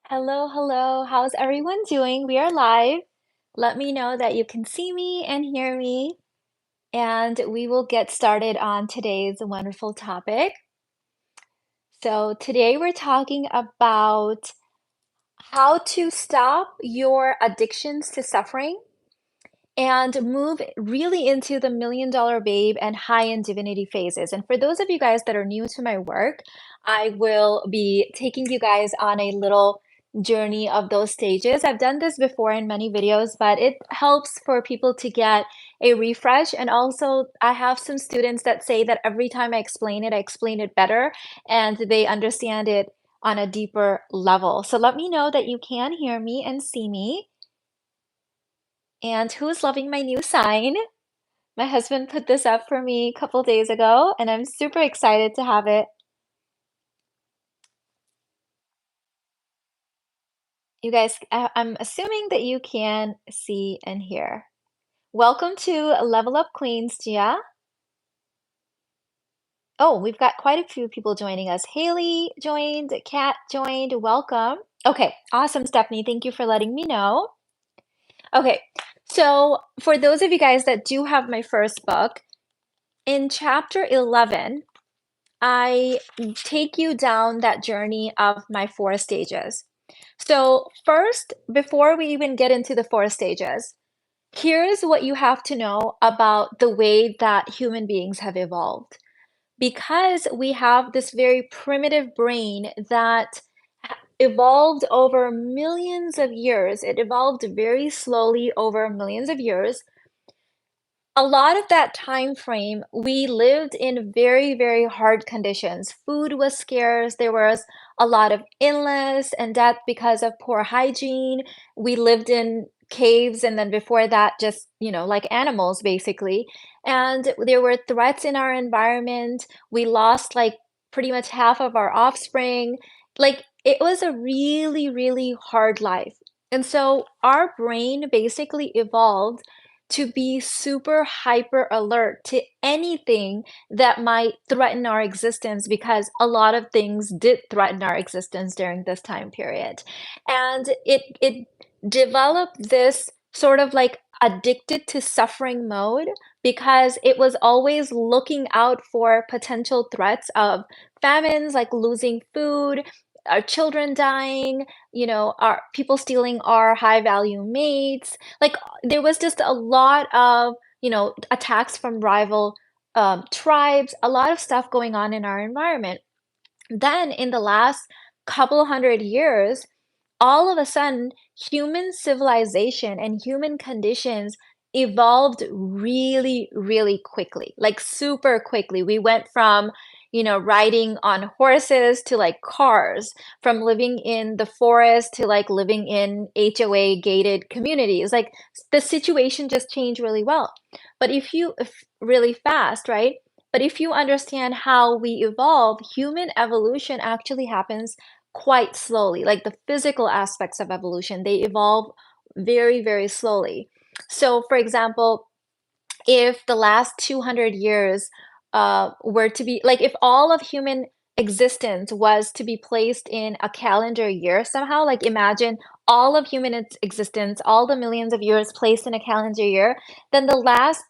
Hello, hello. How's everyone doing? We are live. Let me know that you can see me and hear me, and we will get started on today's wonderful topic. So, today we're talking about how to stop your addictions to suffering and move really into the million dollar babe and high end divinity phases. And for those of you guys that are new to my work, I will be taking you guys on a little journey of those stages. I've done this before in many videos, but it helps for people to get a refresh. And also, I have some students that say that every time I explain it better and they understand it on a deeper level. So let me know that you can hear me and see me. And who's loving my new sign? My husband put this up for me a couple days ago, and I'm super excited to have it. You guys, I'm assuming that you can see and hear. Welcome to Level Up Queens, Gia. Oh, we've got quite a few people joining us. Haley joined, Kat joined. Welcome. Okay, awesome, Stephanie. Thank you for letting me know. Okay, so for those of you guys that do have my first book, in chapter 11, I take you down that journey of my four stages. So, first, before we even get into the four stages, here's what you have to know about the way that human beings have evolved. Because we have this very primitive brain that evolved over millions of years, it evolved very slowly over millions of years. A lot of that time frame, we lived in very, very hard conditions. Food was scarce. There was a lot of illness and death because of poor hygiene. We lived in caves, and then before that, just, like animals, basically. And there were threats in our environment. We lost like pretty much half of our offspring. Like it was a really, really hard life. And so our brain basically evolved to be super hyper alert to anything that might threaten our existence because a lot of things did threaten our existence during this time period. And it developed this sort of like addicted to suffering mode because it was always looking out for potential threats of famines like losing food, our children dying, our people stealing our high value mates. Like there was just a lot of, attacks from rival tribes, a lot of stuff going on in our environment. Then in the last couple hundred years, all of a sudden, human civilization and human conditions evolved really, really quickly, like super quickly. We went from, riding on horses to like cars, from living in the forest to like living in HOA gated communities. Like the situation just changed really well. But if really fast, right? But if you understand how we evolve, human evolution actually happens quite slowly. Like the physical aspects of evolution, they evolve very, very slowly. So, for example, if the last 200 years were to be like if all of human existence was to be placed in a calendar year somehow, like imagine all of human existence, all the millions of years placed in a calendar year, then the last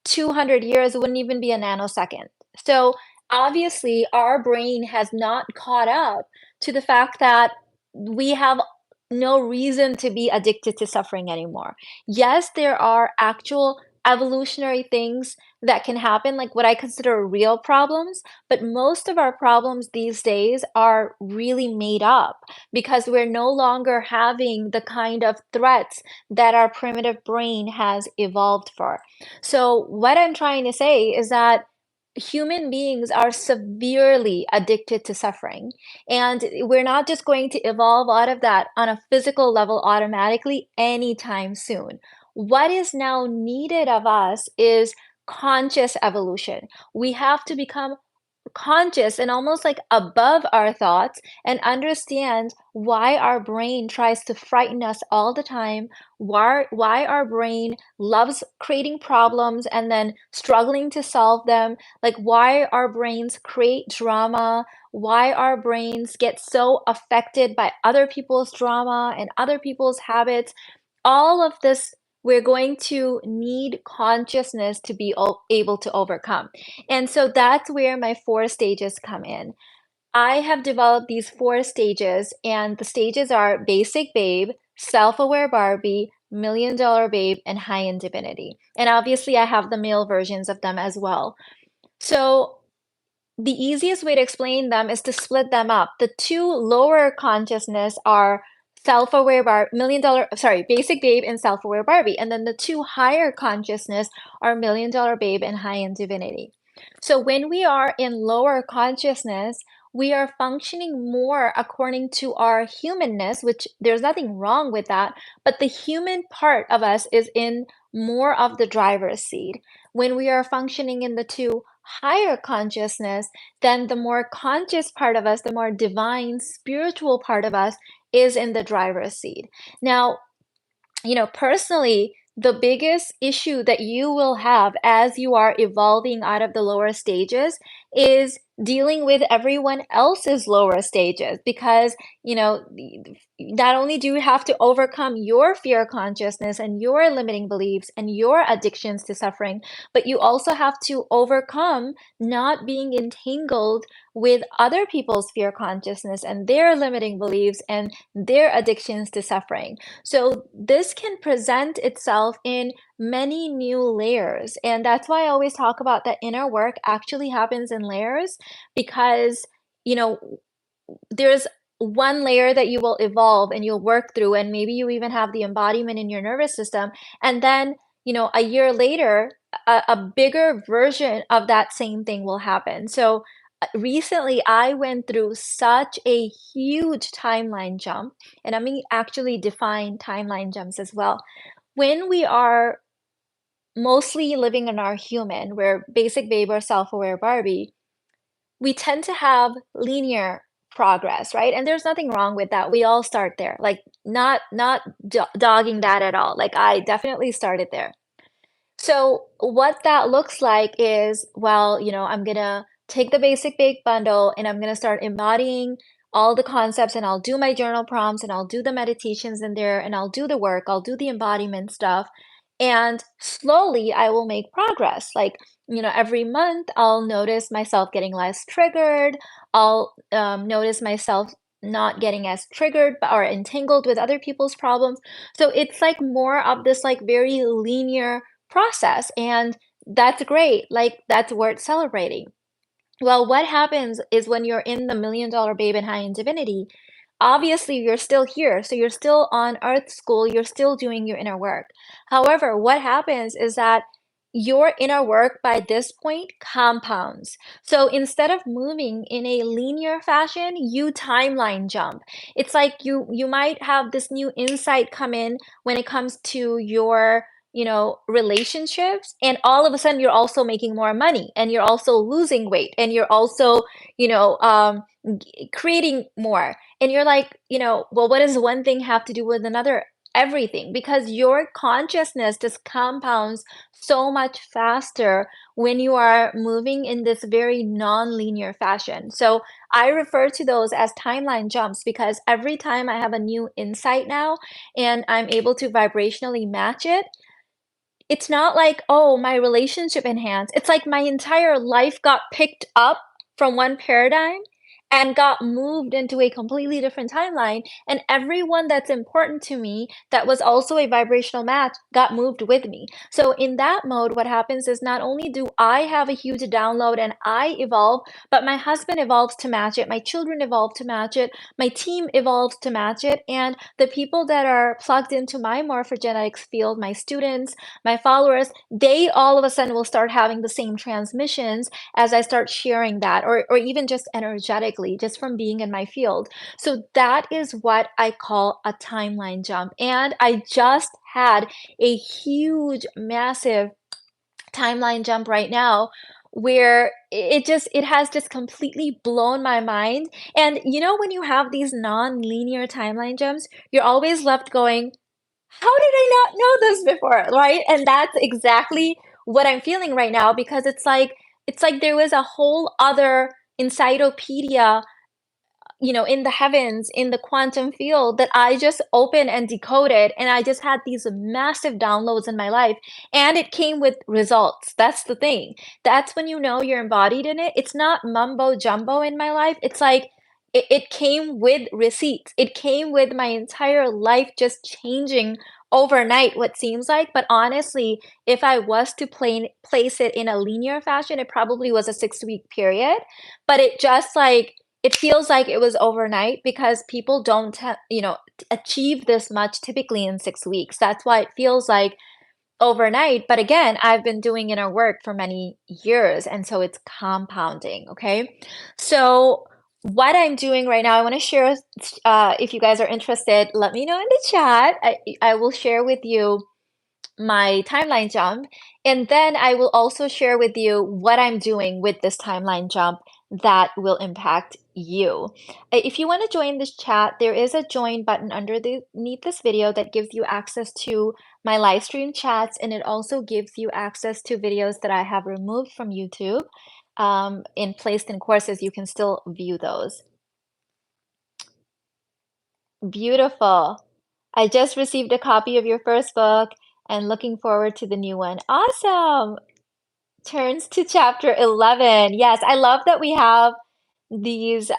200 years wouldn't even be a nanosecond. So obviously, our brain has not caught up to the fact that we have no reason to be addicted to suffering anymore. Yes, there are actual evolutionary things that can happen, like what I consider real problems, but most of our problems these days are really made up because we're no longer having the kind of threats that our primitive brain has evolved for. So, what I'm trying to say is that human beings are severely addicted to suffering. And we're not just going to evolve out of that on a physical level automatically anytime soon. What is now needed of us is conscious evolution. We have to become conscious and almost like above our thoughts and understand why our brain tries to frighten us all the time, why our brain loves creating problems and then struggling to solve them, like why our brains create drama, why our brains get so affected by other people's drama and other people's habits. All of this we're going to need consciousness to be able to overcome. And so that's where my 4 stages come in. I have developed these 4 stages, and the stages are basic babe, self-aware Barbie, million-dollar babe, and high-end divinity. And obviously, I have the male versions of them as well. So the easiest way to explain them is to split them up. The two lower consciousness are self-aware basic babe and self-aware Barbie. And then the two higher consciousness are million-dollar babe and high-end divinity. So when we are in lower consciousness, we are functioning more according to our humanness, which there's nothing wrong with that, but the human part of us is in more of the driver's seat. When we are functioning in the two higher consciousness, then the more conscious part of us, the more divine spiritual part of us is in the driver's seat. Now, personally, the biggest issue that you will have as you are evolving out of the lower stages is dealing with everyone else's lower stages because, not only do you have to overcome your fear consciousness and your limiting beliefs and your addictions to suffering, but you also have to overcome not being entangled with other people's fear consciousness and their limiting beliefs and their addictions to suffering. So this can present itself in many new layers. And that's why I always talk about that inner work actually happens in layers because, you know, there's one layer that you will evolve and you'll work through, and maybe you even have the embodiment in your nervous system. And then, a year later, a bigger version of that same thing will happen. So recently, I went through such a huge timeline jump, and I mean actually define timeline jumps as well. When we are mostly living in our human, we're basic babe or self-aware Barbie, we tend to have linear progress, right? And there's nothing wrong with that. We all start there. Like not dogging that at all. Like I definitely started there. So what that looks like is, well, I'm gonna take the basic bake bundle and I'm gonna start embodying all the concepts and I'll do my journal prompts and I'll do the meditations in there and I'll do the work, I'll do the embodiment stuff. And slowly I will make progress. Like, every month I'll notice myself getting less triggered. I'll notice myself not getting as triggered or entangled with other people's problems. So it's like more of this like very linear process, and that's great, like, that's worth celebrating. Well, what happens is when you're in the million-dollar babe and high in divinity, obviously you're still here, so you're still on earth school, you're still doing your inner work. However, what happens is that your inner work by this point compounds. So instead of moving in a linear fashion, you timeline jump. It's like you might have this new insight come in when it comes to your relationships, and all of a sudden you're also making more money and you're also losing weight and you're also you know um creating more, and you're like, well, what does one thing have to do with another? Everything, because your consciousness just compounds so much faster when you are moving in this very non-linear fashion. So I refer to those as timeline jumps because every time I have a new insight now and I'm able to vibrationally match it, it's not like, "Oh, my relationship enhanced." It's like my entire life got picked up from one paradigm and got moved into a completely different timeline, and everyone that's important to me that was also a vibrational match got moved with me. So in that mode, what happens is not only do I have a huge download and I evolve, but my husband evolves to match it, my children evolve to match it, my team evolves to match it, and the people that are plugged into my morphogenetics field, my students, my followers, they all of a sudden will start having the same transmissions as I start sharing that, or even just energetically, just from being in my field. So that is what I call a timeline jump. And I just had a huge, massive timeline jump right now where it has just completely blown my mind. And you know, when you have these non-linear timeline jumps, you're always left going, how did I not know this before, right? And that's exactly what I'm feeling right now because it's like there was a whole other encyclopedia, in the heavens, in the quantum field that I just opened and decoded, and I just had these massive downloads in my life, and it came with results. That's the thing. That's when you know you're embodied in it. It's not mumbo jumbo in my life. It's like it came with receipts. It came with my entire life just changing overnight, what seems like. But honestly, if I was to place it in a linear fashion, it probably was a 6-week period. But it just like it feels like it was overnight because people don't achieve this much typically in 6 weeks. That's why it feels like overnight, but again, I've been doing inner work for many years, and so it's compounding, okay? So what I'm doing right now, I want to share, if you guys are interested, let me know in the chat. I will share with you my timeline jump, and then I will also share with you what I'm doing with this timeline jump that will impact you. If you want to join this chat, there is a join button underneath this video that gives you access to my live stream chats, and it also gives you access to videos that I have removed from YouTube and placed in courses. You can still view those. Beautiful. I just received a copy of your first book and looking forward to the new one. Awesome. Turns to chapter 11. Yes, I love that we have these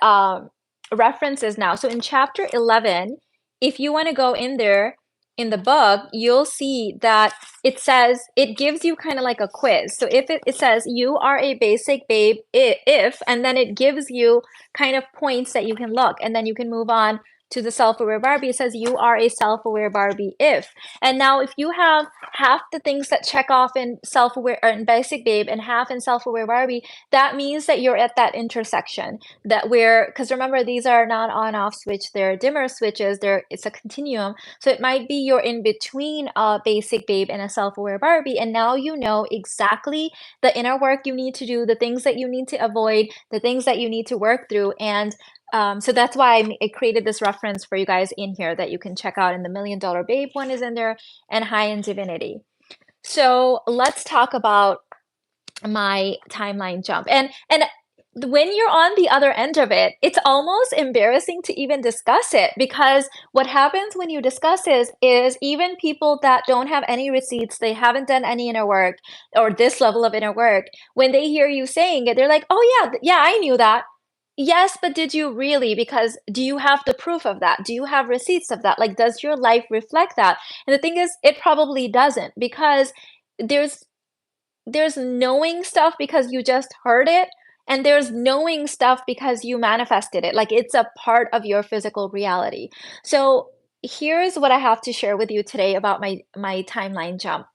references now. So in chapter 11, if you want to go in there in the book, you'll see that it gives you kind of like a quiz. So if it says you are a basic babe if, and then it gives you kind of points that you can look, and then you can move on to the self-aware Barbie. It says you are a self-aware Barbie if. And now if you have half the things that check off in self-aware or in basic babe and half in self-aware Barbie, that means that you're at that intersection because remember, these are not on off switch, they're dimmer switches, it's a continuum. So it might be you're in between a basic babe and a self-aware Barbie, and now you know exactly the inner work you need to do, the things that you need to avoid, the things that you need to work through. And so that's why I created this reference for you guys in here that you can check out. And the Million Dollar Babe one is in there, and High in Divinity. So let's talk about my timeline jump. And when you're on the other end of it, it's almost embarrassing to even discuss it, because what happens when you discuss is even people that don't have any receipts, they haven't done any inner work or this level of inner work, when they hear you saying it, they're like, oh yeah, yeah, I knew that. Yes, but did you really? Because do you have the proof of that? Do you have receipts of that? Like, does your life reflect that? And the thing is, it probably doesn't, because there's there's knowing stuff because you just heard it, and there's knowing stuff because you manifested it. Like, it's a part of your physical reality. So here's what I have to share with you today about my timeline jump.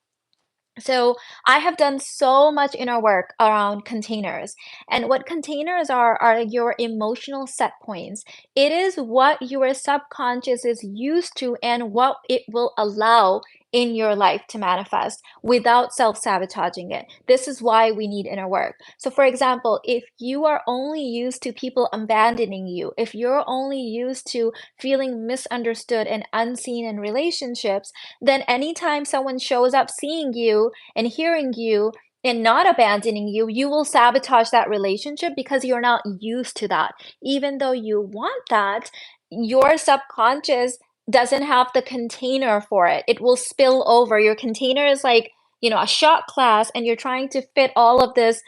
So I have done so much inner work around containers. And what containers are your emotional set points. It is what your subconscious is used to and what it will allow in your life to manifest without self-sabotaging it. This is why we need inner work. So for example, if you are only used to people abandoning you, if you're only used to feeling misunderstood and unseen in relationships, then anytime someone shows up seeing you and hearing you and not abandoning you, you will sabotage that relationship because you're not used to that. Even though you want that, your subconscious doesn't have the container for it. It will spill over. Your container is like, a shot glass, and you're trying to fit all of this,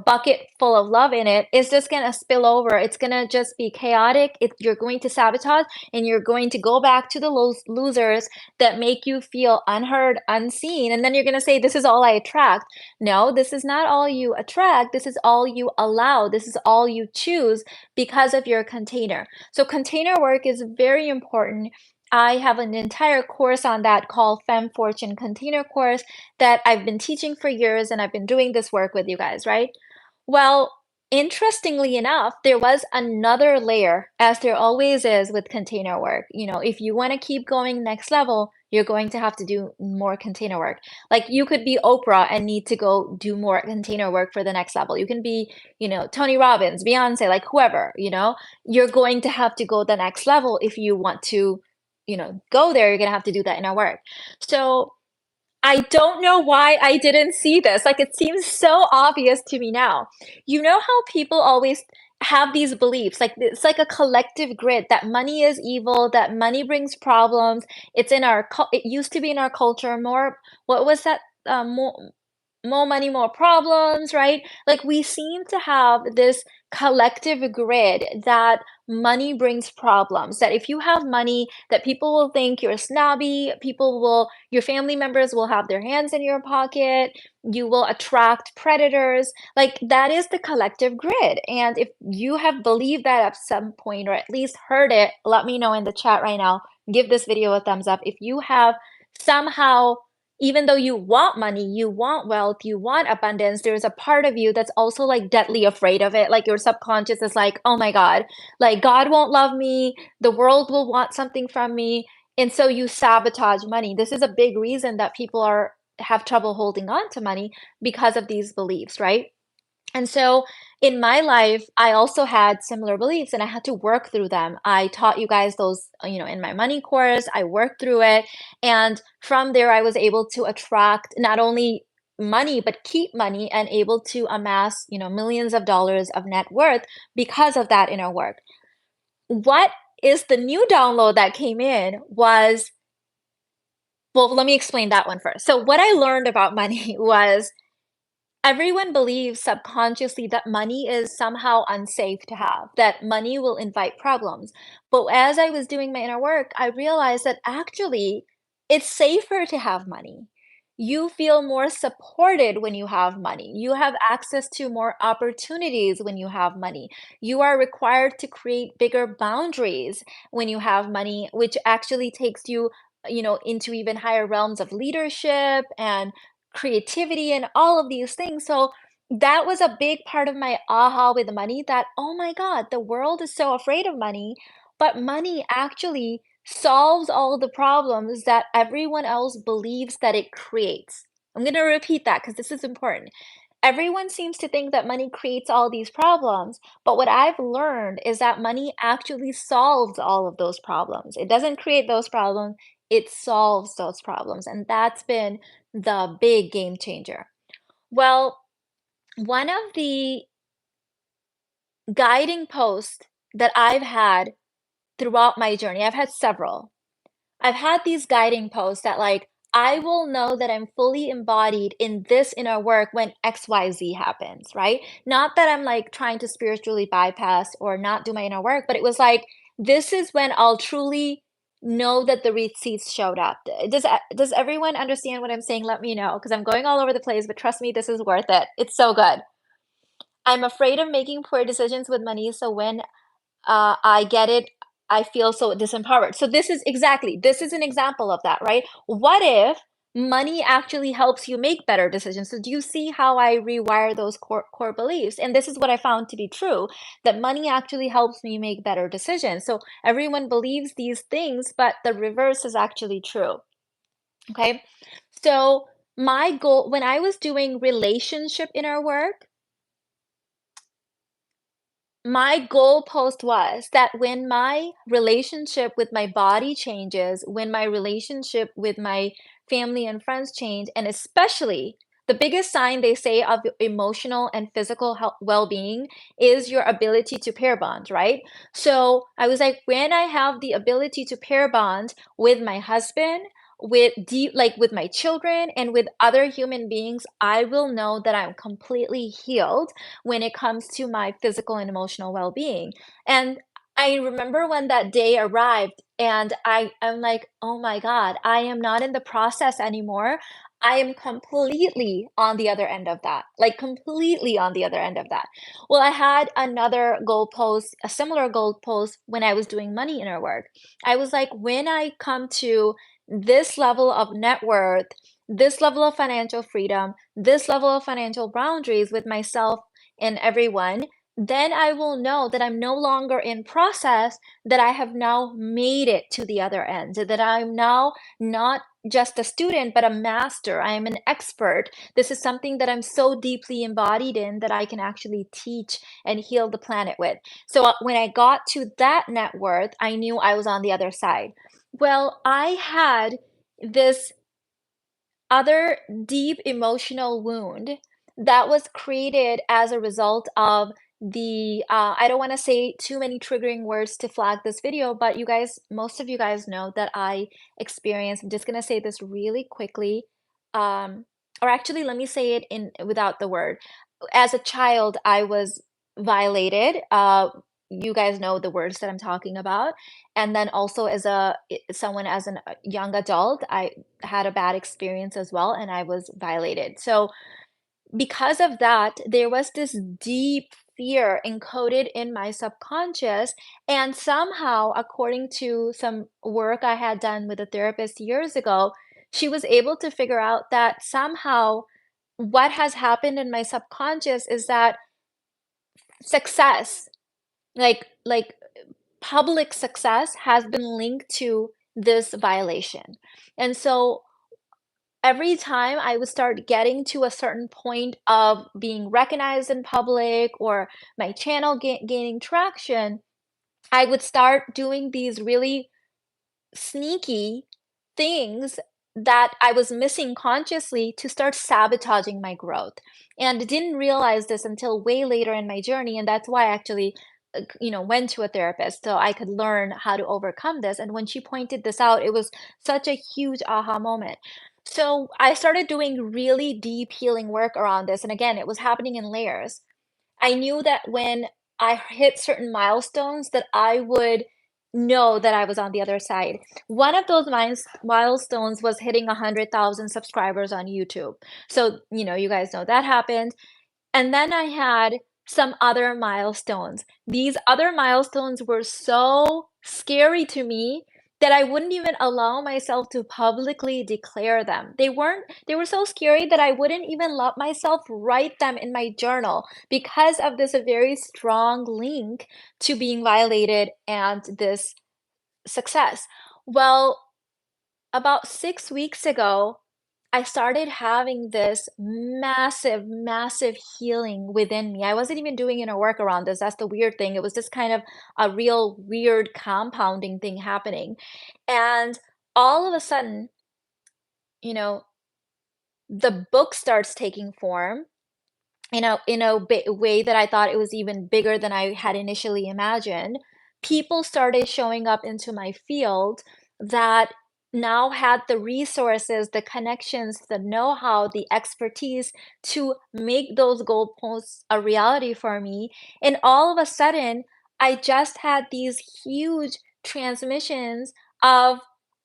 bucket full of love in it. It's just going to spill over. It's going to just be chaotic. You're going to sabotage, and you're going to go back to the losers that make you feel unheard, unseen. And then you're going to say, this is all I attract. No, this is not all you attract. This is all you allow. This is all you choose because of your container. So container work is very important. I have an entire course on that called Femme Fortune Container Course that I've been teaching for years, and I've been doing this work with you guys, right? Well, Interestingly enough, there was another layer, as there always is with container work. If you want to keep going next level, you're going to have to do more container work. Like you could be Oprah and need to go do more container work for the next level. You can be, Tony Robbins, Beyonce, like whoever. You're going to have to go the next level if you want to, go there. You're going to have to do that inner work. So I don't know why I didn't see this. Like, it seems so obvious to me now. You know how people always have these beliefs, like it's like a collective grid that money is evil, that money brings problems. It used to be in our culture more. What was that? More money, more problems, right? Like we seem to have this collective grid that money brings problems. That if you have money, that people will think you're snobby, your family members will have their hands in your pocket, you will attract predators. Like that is the collective grid. And if you have believed that at some point or at least heard it, let me know in the chat right now. Give this video a thumbs up if you have somehow, even though you want money, you want wealth, you want abundance, there's a part of you that's also like deadly afraid of it. Like your subconscious is like, oh my God, like God won't love me, the world will want something from me. And so you sabotage money. This is a big reason that people have trouble holding on to money because of these beliefs, right? And so in my life, I also had similar beliefs and I had to work through them. I taught you guys those, in my money course, I worked through it. And from there, I was able to attract not only money, but keep money and able to amass, millions of dollars of net worth because of that inner work. What is the new download that came in was, well, let me explain that one first. So what I learned about money was everyone believes subconsciously that money is somehow unsafe to have, that money will invite problems. But as I was doing my inner work, I realized that actually it's safer to have money. You feel more supported when you have money. You have access to more opportunities when you have money. You are required to create bigger boundaries when you have money, which actually takes you, into even higher realms of leadership and creativity and all of these things. So that was a big part of my aha with money, that, oh my God, the world is so afraid of money, but money actually solves all the problems that everyone else believes that it creates. I'm going to repeat that because this is important. Everyone seems to think that money creates all these problems, but what I've learned is that money actually solves all of those problems. It doesn't create those problems, it solves those problems. And that's been the big game changer. Well, one of the guiding posts that I've had throughout my journey, I've had several. I've had these guiding posts that like, I will know that I'm fully embodied in this inner work when XYZ happens, right? Not that I'm like trying to spiritually bypass or not do my inner work, but it was like, this is when I'll truly know that the receipts showed up. Does everyone understand what I'm saying? Let me know, because I'm going all over the place, but trust me, this is worth it. It's so good. I'm afraid of making poor decisions with money, so when I get it, I feel so disempowered. So this is an example of that, right? What if money actually helps you make better decisions? So do you see how I rewire those core beliefs? And this is what I found to be true, that money actually helps me make better decisions. So everyone believes these things, but the reverse is actually true. Okay. So my goal when I was doing relationship inner work, my goalpost was that when my relationship with my body changes, when my relationship with my family and friends change, and especially the biggest sign they say of emotional and physical health, well-being is your ability to pair bond, right? So I was like, when I have the ability to pair bond with my husband, with my children and with other human beings, I will know that I'm completely healed when it comes to my physical and emotional well-being. And I remember when that day arrived and I'm like, oh my God, I am not in the process anymore. I am completely on the other end of that, like completely on the other end of that. Well, I had another goalpost, a similar goalpost when I was doing money inner work. I was like, when I come to this level of net worth, this level of financial freedom, this level of financial boundaries with myself and everyone, then I will know that I'm no longer in process, that I have now made it to the other end, that I'm now not just a student, but a master. I am an expert. This is something that I'm so deeply embodied in that I can actually teach and heal the planet with. So when I got to that net worth, I knew I was on the other side. Well, I had this other deep emotional wound that was created as a result of I don't want to say too many triggering words to flag this video, but you guys, most of you guys know that I experienced, I'm just going to say this really quickly. um or actually, let me say it in without the word. As a child, I was violated. You guys know the words that I'm talking about. And then also as someone, as a young adult, I had a bad experience as well, and I was violated. So because of that, there was this deep fear encoded in my subconscious. And somehow, according to some work I had done with a therapist years ago, she was able to figure out that somehow what has happened in my subconscious is that success, like public success, has been linked to this violation. And so every time I would start getting to a certain point of being recognized in public, or my channel gaining traction, I would start doing these really sneaky things that I was missing consciously to start sabotaging my growth. And didn't realize this until way later in my journey. And that's why I actually, went to a therapist so I could learn how to overcome this. And when she pointed this out, it was such a huge aha moment. So I started doing really deep healing work around this. And again, it was happening in layers. I knew that when I hit certain milestones that I would know that I was on the other side. One of those milestones was hitting 100,000 subscribers on YouTube. So, you guys know that happened. And then I had some other milestones. These other milestones were so scary to me that I wouldn't even allow myself to publicly declare them. They were so scary that I wouldn't even let myself write them in my journal because of this very strong link to being violated and this success. Well, about 6 weeks ago, I started having this massive, massive healing within me. I wasn't even doing inner work around this. That's the weird thing. It was just kind of a real weird compounding thing happening. And all of a sudden, you know, the book starts taking form in a way that I thought it was even bigger than I had initially imagined. People started showing up into my field that now had the resources, the connections, the know-how, the expertise to make those goalposts a reality for me. And all of a sudden, I just had these huge transmissions of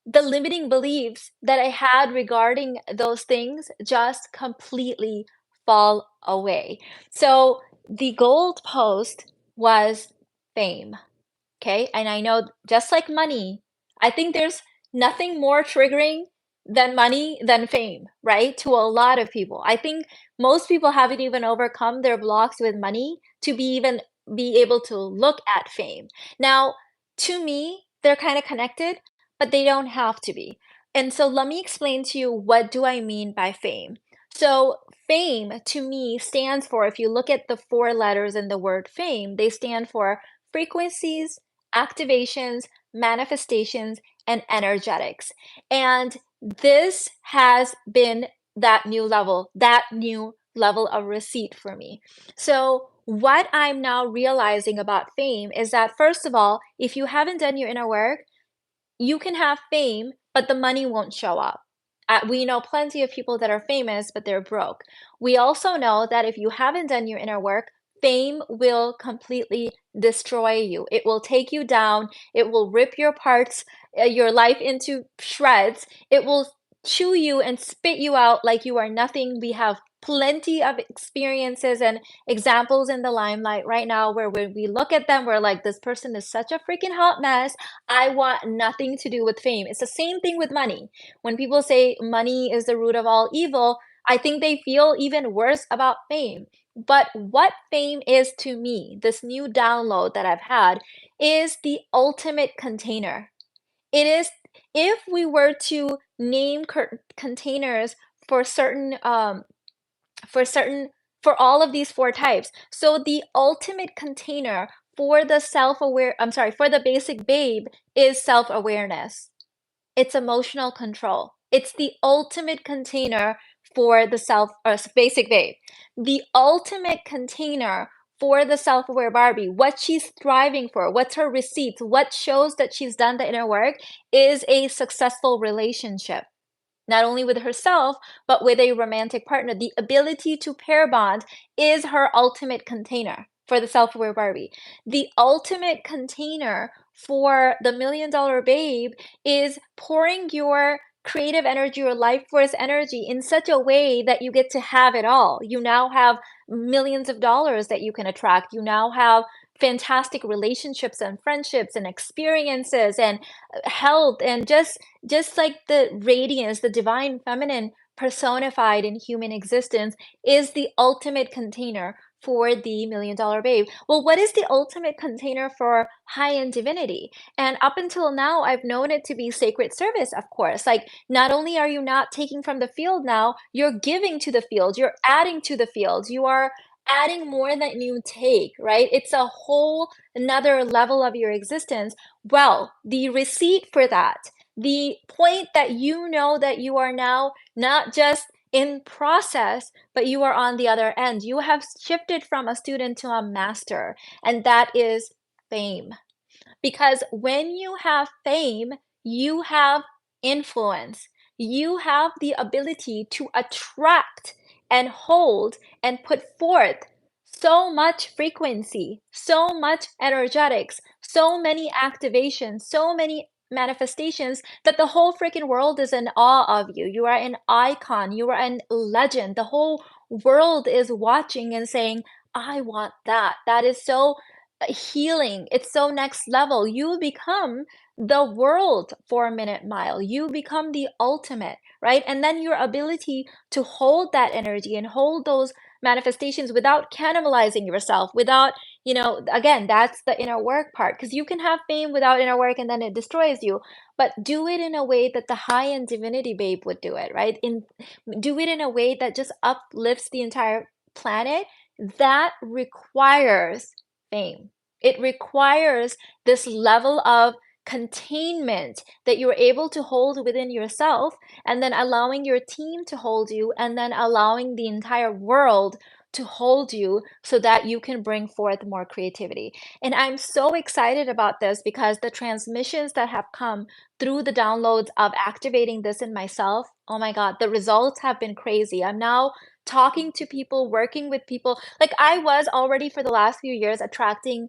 the limiting beliefs that I had regarding those things just completely fall away. So the gold post was fame. Okay. And I know, just like money, I think there's nothing more triggering than money than fame, right? To a lot of people. I think most people haven't even overcome their blocks with money to be able to look at fame. Now, to me, they're kind of connected, but they don't have to be. And so let me explain to you, what do I mean by fame? So fame to me stands for, if you look at the four letters in the word fame, they stand for frequencies, activations, manifestations, and energetics. And this has been that new level of receipt for me. So, what I'm now realizing about fame is that, first of all, if you haven't done your inner work, you can have fame, but the money won't show up. We know plenty of people that are famous, but they're broke. We also know that if you haven't done your inner work, fame will completely destroy you. It will take you down. It will rip your life into shreds. It will chew you and spit you out like you are nothing. We have plenty of experiences and examples in the limelight right now where when we look at them, we're like, this person is such a freaking hot mess. I want nothing to do with fame. It's the same thing with money. When people say money is the root of all evil, I think they feel even worse about fame. But what fame is to me, this new download that I've had, is the ultimate container. It is, if we were to name containers for for certain, for all of these four types. So the ultimate container for the self-aware, I'm sorry, for the basic babe is self-awareness. It's emotional control. It's the ultimate container for the basic babe. The ultimate container for the self-aware Barbie, what she's striving for, what's her receipts, what shows that she's done the inner work, is a successful relationship, not only with herself, but with a romantic partner. The ability to pair bond is her ultimate container for the self aware Barbie. The ultimate container for the $1 million babe is pouring your creative energy or life force energy in such a way that you get to have it all. You now have millions of dollars that you can attract. You now have fantastic relationships and friendships and experiences and health and just like the radiance, the divine feminine personified in human existence is the ultimate container for the $1 million babe. Well, what is the ultimate container for high-end divinity? And up until now, I've known it to be sacred service, of course. Like, not only are you not taking from the field now, you're giving to the field, you're adding to the field, you are adding more than you take, right? It's a whole another level of your existence. Well, the receipt for that, the point that you know that you are now not just in process, but you are on the other end. You have shifted from a student to a master, and that is fame. Because when you have fame, you have influence. You have the ability to attract and hold and put forth so much frequency, so much energetics, so many activations, so many manifestations that the whole freaking world is in awe of you. You are an icon, you are a legend. The whole world is watching and saying, I want that. That is so healing. It's so next level. You become the world 4 minute mile. You become the ultimate, right? And then your ability to hold that energy and hold those manifestations without cannibalizing yourself, without, again, that's the inner work part. Because you can have fame without inner work and then it destroys you. But do it in a way that the high-end divinity babe would do it, right? Do it in a way that just uplifts the entire planet. That requires fame. It requires this level of containment that you're able to hold within yourself, and then allowing your team to hold you, and then allowing the entire world to hold you so that you can bring forth more creativity. And I'm so excited about this because the transmissions that have come through the downloads of activating this in myself, oh my God, the results have been crazy. I'm now talking to people, working with people. Like I was already for the last few years attracting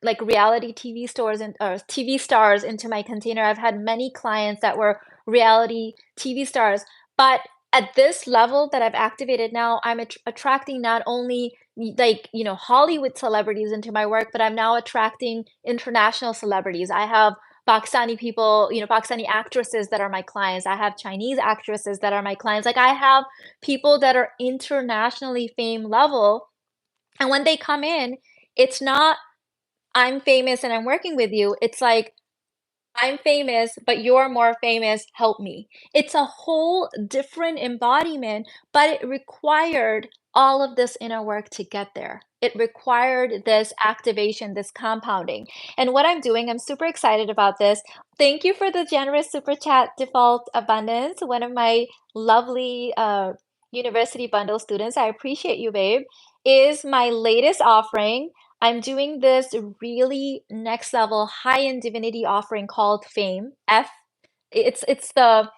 like reality TV stars and or TV stars into my container. I've had many clients that were reality TV stars, but at this level that I've activated now, I'm attracting not only like, Hollywood celebrities into my work, but I'm now attracting international celebrities. I have Pakistani people, Pakistani actresses that are my clients. I have Chinese actresses that are my clients. Like I have people that are internationally fame level. And when they come in, it's not I'm famous and I'm working with you. It's like I'm famous, but you're more famous. Help me. It's a whole different embodiment, but it required all of this inner work to get there. It required this activation, this compounding. And what I'm doing, I'm super excited about this. Thank you for the generous super chat, Default Abundance, one of my lovely university bundle students. I appreciate you, babe. Is my latest offering. I'm doing this really next level high-end divinity offering called Fame. It's the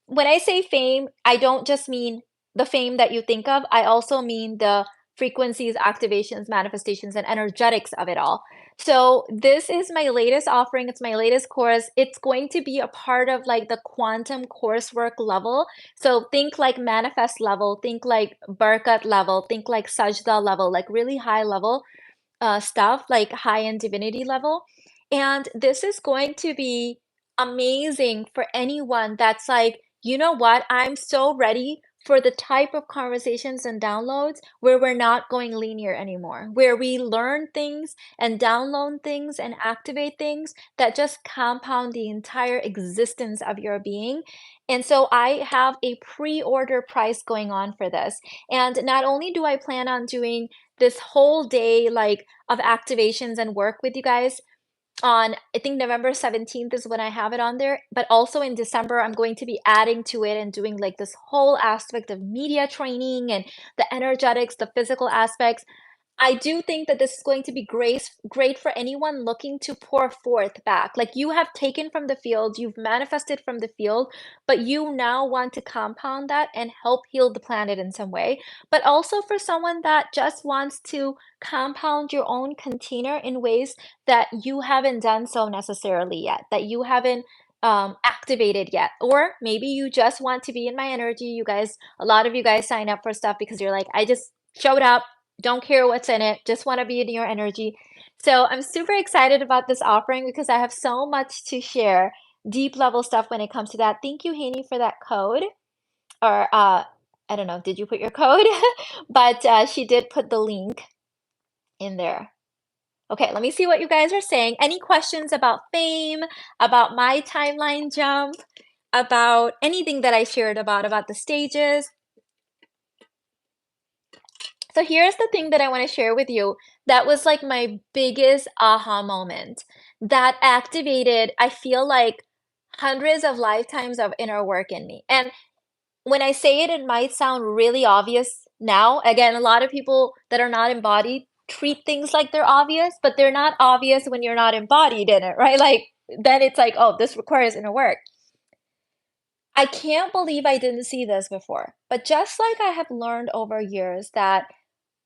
when I say fame, I don't just mean the fame that you think of. I also mean the frequencies, activations, manifestations, and energetics of it all. So this is my latest offering. It's my latest course. It's going to be a part of like the quantum coursework level. So think like manifest level, think like Barkat level, think like Sajda level, like really high level stuff, like high-end divinity level. And this is going to be amazing for anyone that's like, you know what? I'm so ready for the type of conversations and downloads where we're not going linear anymore, where we learn things and download things and activate things that just compound the entire existence of your being. And so I have a pre-order price going on for this. And not only do I plan on doing this whole day like of activations and work with you guys on, I think November 17th is when I have it on there, but also in December, I'm going to be adding to it and doing like this whole aspect of media training and the energetics, the physical aspects. I do think that this is going to be great for anyone looking to pour forth back. Like you have taken from the field, you've manifested from the field, but you now want to compound that and help heal the planet in some way. But also for someone that just wants to compound your own container in ways that you haven't done so necessarily yet, that you haven't activated yet. Or maybe you just want to be in my energy. You guys, a lot of you guys sign up for stuff because you're like, I just showed up, don't care what's in it, just want to be in your energy. So I'm super excited about this offering because I have so much to share, deep level stuff when it comes to that. Thank you, Haney, for that code. Or I don't know, did you put your code? But she did put the link in there. Okay, let me see what you guys are saying. Any questions about fame, about my timeline jump, about anything that I shared about the stages? So here's the thing that I want to share with you. That was like my biggest aha moment that activated, I feel like, hundreds of lifetimes of inner work in me. And when I say it, it might sound really obvious now. Again, a lot of people that are not embodied treat things like they're obvious, but they're not obvious when you're not embodied in it, right? Like, then it's like, oh, this requires inner work. I can't believe I didn't see this before. But just like I have learned over years that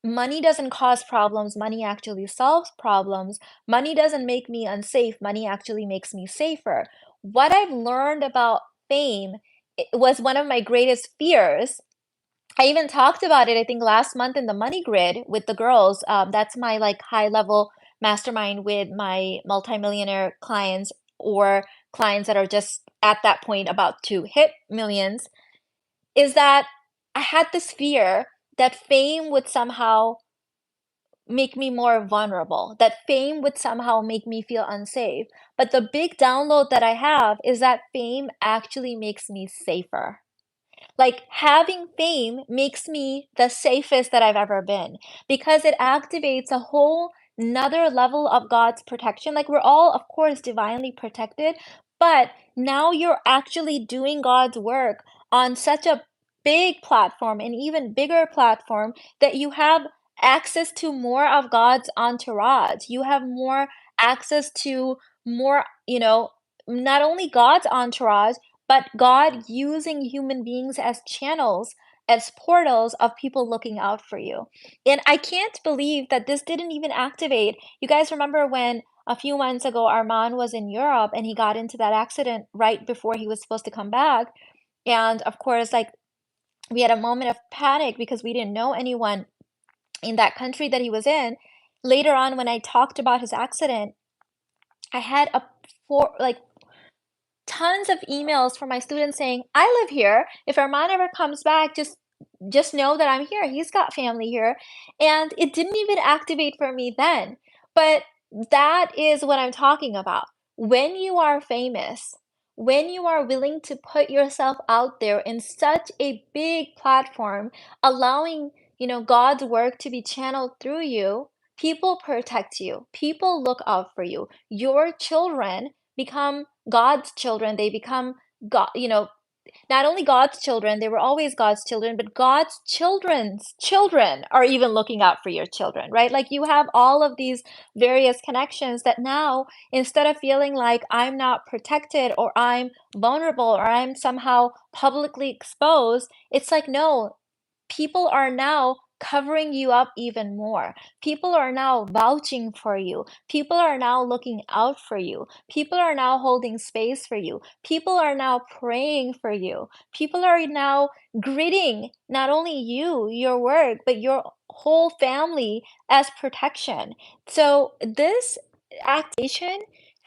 money doesn't cause problems, money actually solves problems. Money doesn't make me unsafe, money actually makes me safer. What I've learned about fame was one of my greatest fears. I even talked about it, I think, last month in the Money Grid with the girls. That's my like high level mastermind with my multimillionaire clients or clients that are just at that point about to hit millions. Is that I had this fear that fame would somehow make me more vulnerable, that fame would somehow make me feel unsafe. But the big download that I have is that fame actually makes me safer. Like having fame makes me the safest that I've ever been because it activates a whole another level of God's protection. Like we're all, of course, divinely protected, but now you're actually doing God's work on such a big platform, an even bigger platform, that you have access to more of God's entourage. You have more access to more, not only God's entourage, but God using human beings as channels, as portals of people looking out for you. And I can't believe that this didn't even activate. You guys remember when a few months ago Armaan was in Europe and he got into that accident right before he was supposed to come back? And of course, like we had a moment of panic because we didn't know anyone in that country that he was in. Later on, when I talked about his accident, I had a like tons of emails from my students saying, "I live here. If Arman ever comes back, just know that I'm here. He's got family here." And it didn't even activate for me then. But that is what I'm talking about. When you are famous, when you are willing to put yourself out there in such a big platform, allowing, God's work to be channeled through you, people protect you. People look out for you. Your children become God's children. They become God, not only God's children, they were always God's children, but God's children's children are even looking out for your children, right? Like you have all of these various connections that now, instead of feeling like I'm not protected or I'm vulnerable or I'm somehow publicly exposed, it's like, no, people are now covering you up even more. People are now vouching for you. People are now looking out for you. People are now holding space for you. People are now praying for you. People are now greeting not only you, your work, but your whole family as protection. So this activation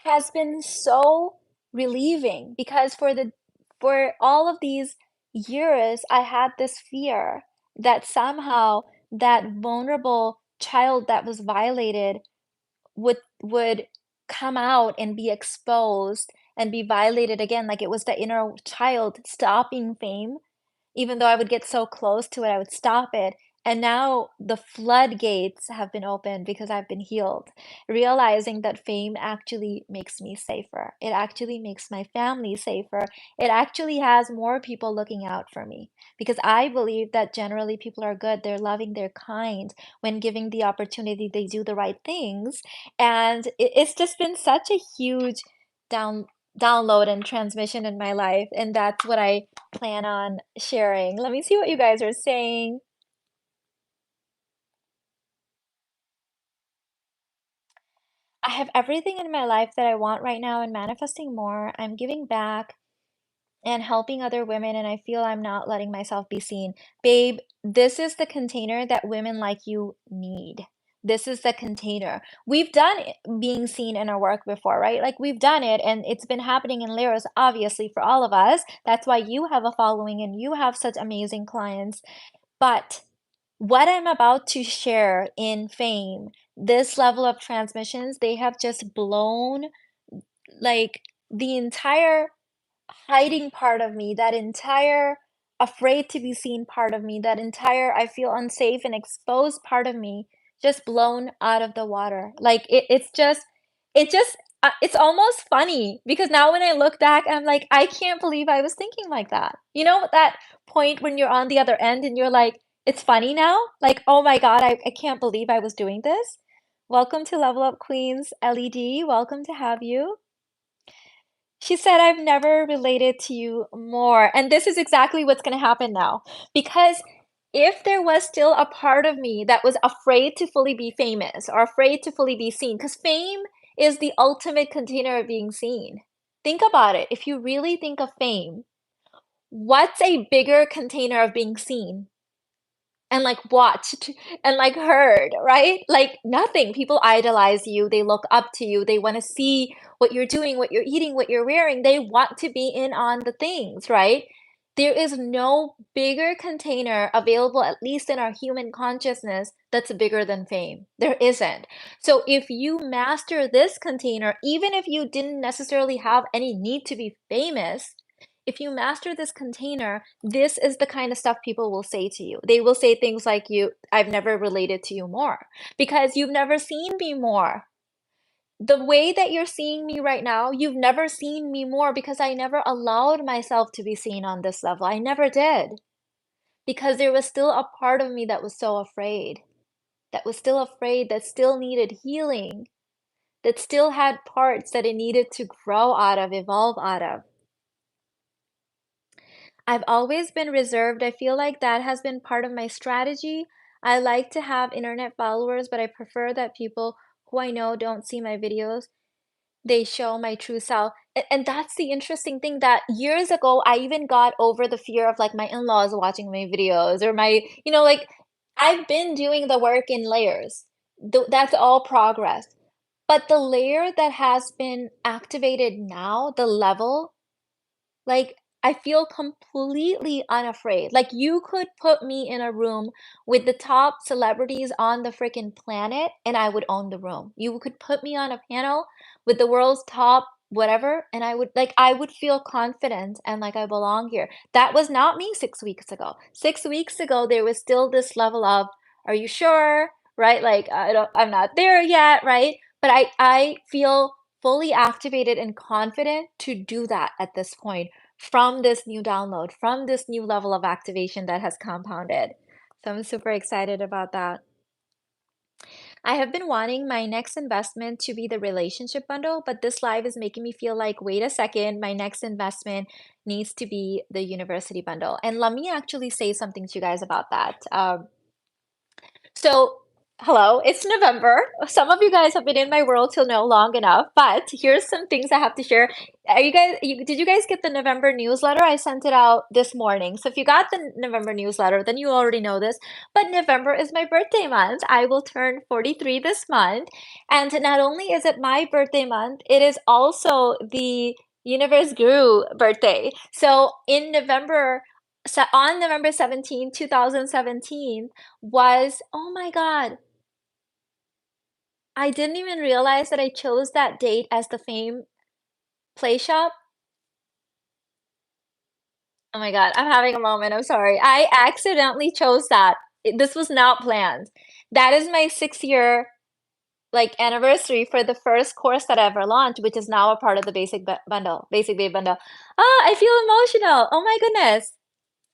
has been so relieving because for all of these years, I had this fear that somehow that vulnerable child that was violated would come out and be exposed and be violated again, like it was the inner child stopping fame. Even though I would get so close to it, I would stop it. And now the floodgates have been opened because I've been healed, realizing that fame actually makes me safer. It actually makes my family safer. It actually has more people looking out for me because I believe that generally people are good, they're loving, they're kind. When giving the opportunity, they do the right things. And it's just been such a huge down download and transmission in my life. And that's what I plan on sharing. Let me see what you guys are saying. I have everything in my life that I want right now and manifesting more. I'm giving back and helping other women, and I feel I'm not letting myself be seen. Babe, this is the container that women like you need. This is the container. We've done being seen in our work before, right? Like we've done it, and it's been happening in layers, obviously, for all of us. That's why you have a following and you have such amazing clients. But what I'm about to share in fame, this level of transmissions, they have just blown like the entire hiding part of me, that entire afraid to be seen part of me, that entire I feel unsafe and exposed part of me just blown out of the water. Like it's almost funny because now when I look back, I'm like, I can't believe I was thinking like that. You know, that point when you're on the other end and you're like, it's funny now? Like, oh my God, I can't believe I was doing this. Welcome to Level Up Queens LED. Welcome to have you. She said, "I've never related to you more." And this is exactly what's gonna happen now. Because if there was still a part of me that was afraid to fully be famous or afraid to fully be seen, because fame is the ultimate container of being seen. Think about it. If you really think of fame, what's a bigger container of being seen? And, like, watched and, like, heard, right? Like, nothing. People idolize you, they look up to you, they wanna see what you're doing, what you're eating, what you're wearing, they want to be in on the things, right? There is no bigger container available, at least in our human consciousness, that's bigger than fame. There isn't. So if you master this container, even if you didn't necessarily have any need to be famous, if you master this container, this is the kind of stuff people will say to you. They will say things like I've never related to you more because you've never seen me more. The way that you're seeing me right now, you've never seen me more because I never allowed myself to be seen on this level. I never did because there was still a part of me that was so afraid, that was still afraid, that still needed healing, that still had parts that it needed to grow out of, evolve out of. I've always been reserved. I feel like that has been part of my strategy. I like to have internet followers, but I prefer that people who I know don't see my videos. They show my true self. And that's the interesting thing that years ago, I even got over the fear of like my in-laws watching my videos or like I've been doing the work in layers. That's all progress. But the layer that has been activated now, the level like, I feel completely unafraid. Like, you could put me in a room with the top celebrities on the freaking planet, and I would own the room. You could put me on a panel with the world's top whatever, and I would feel confident and like I belong here. That was not me 6 weeks ago. 6 weeks ago, there was still this level of, "Are you sure?" Right? Like, I'm not there yet, right? But I feel fully activated and confident to do that at this point from this new download, from this new level of activation that has compounded. So I'm super excited about that. I have been wanting my next investment to be the relationship bundle, but this live is making me feel like, wait a second, my next investment needs to be the university bundle. And let me actually say something to you guys about that. So, hello, it's November. Some of you guys have been in my world till know long enough, but here's some things I have to share. Did you guys get the November newsletter? I sent it out this morning. So if you got the November newsletter, then you already know this. But November is my birthday month. I will turn 43 this month. And not only is it my birthday month, it is also the Universe Guru birthday. So in November, on November 17th, 2017 was, oh my God, I didn't even realize that I chose that date as the Fame Play Shop. Oh my God, I'm having a moment, I'm sorry. I accidentally chose that. This was not planned. That is my 6-year, like, anniversary for the first course that I ever launched, which is now a part of the Basic Babe Bundle. Ah, I feel emotional. Oh my goodness.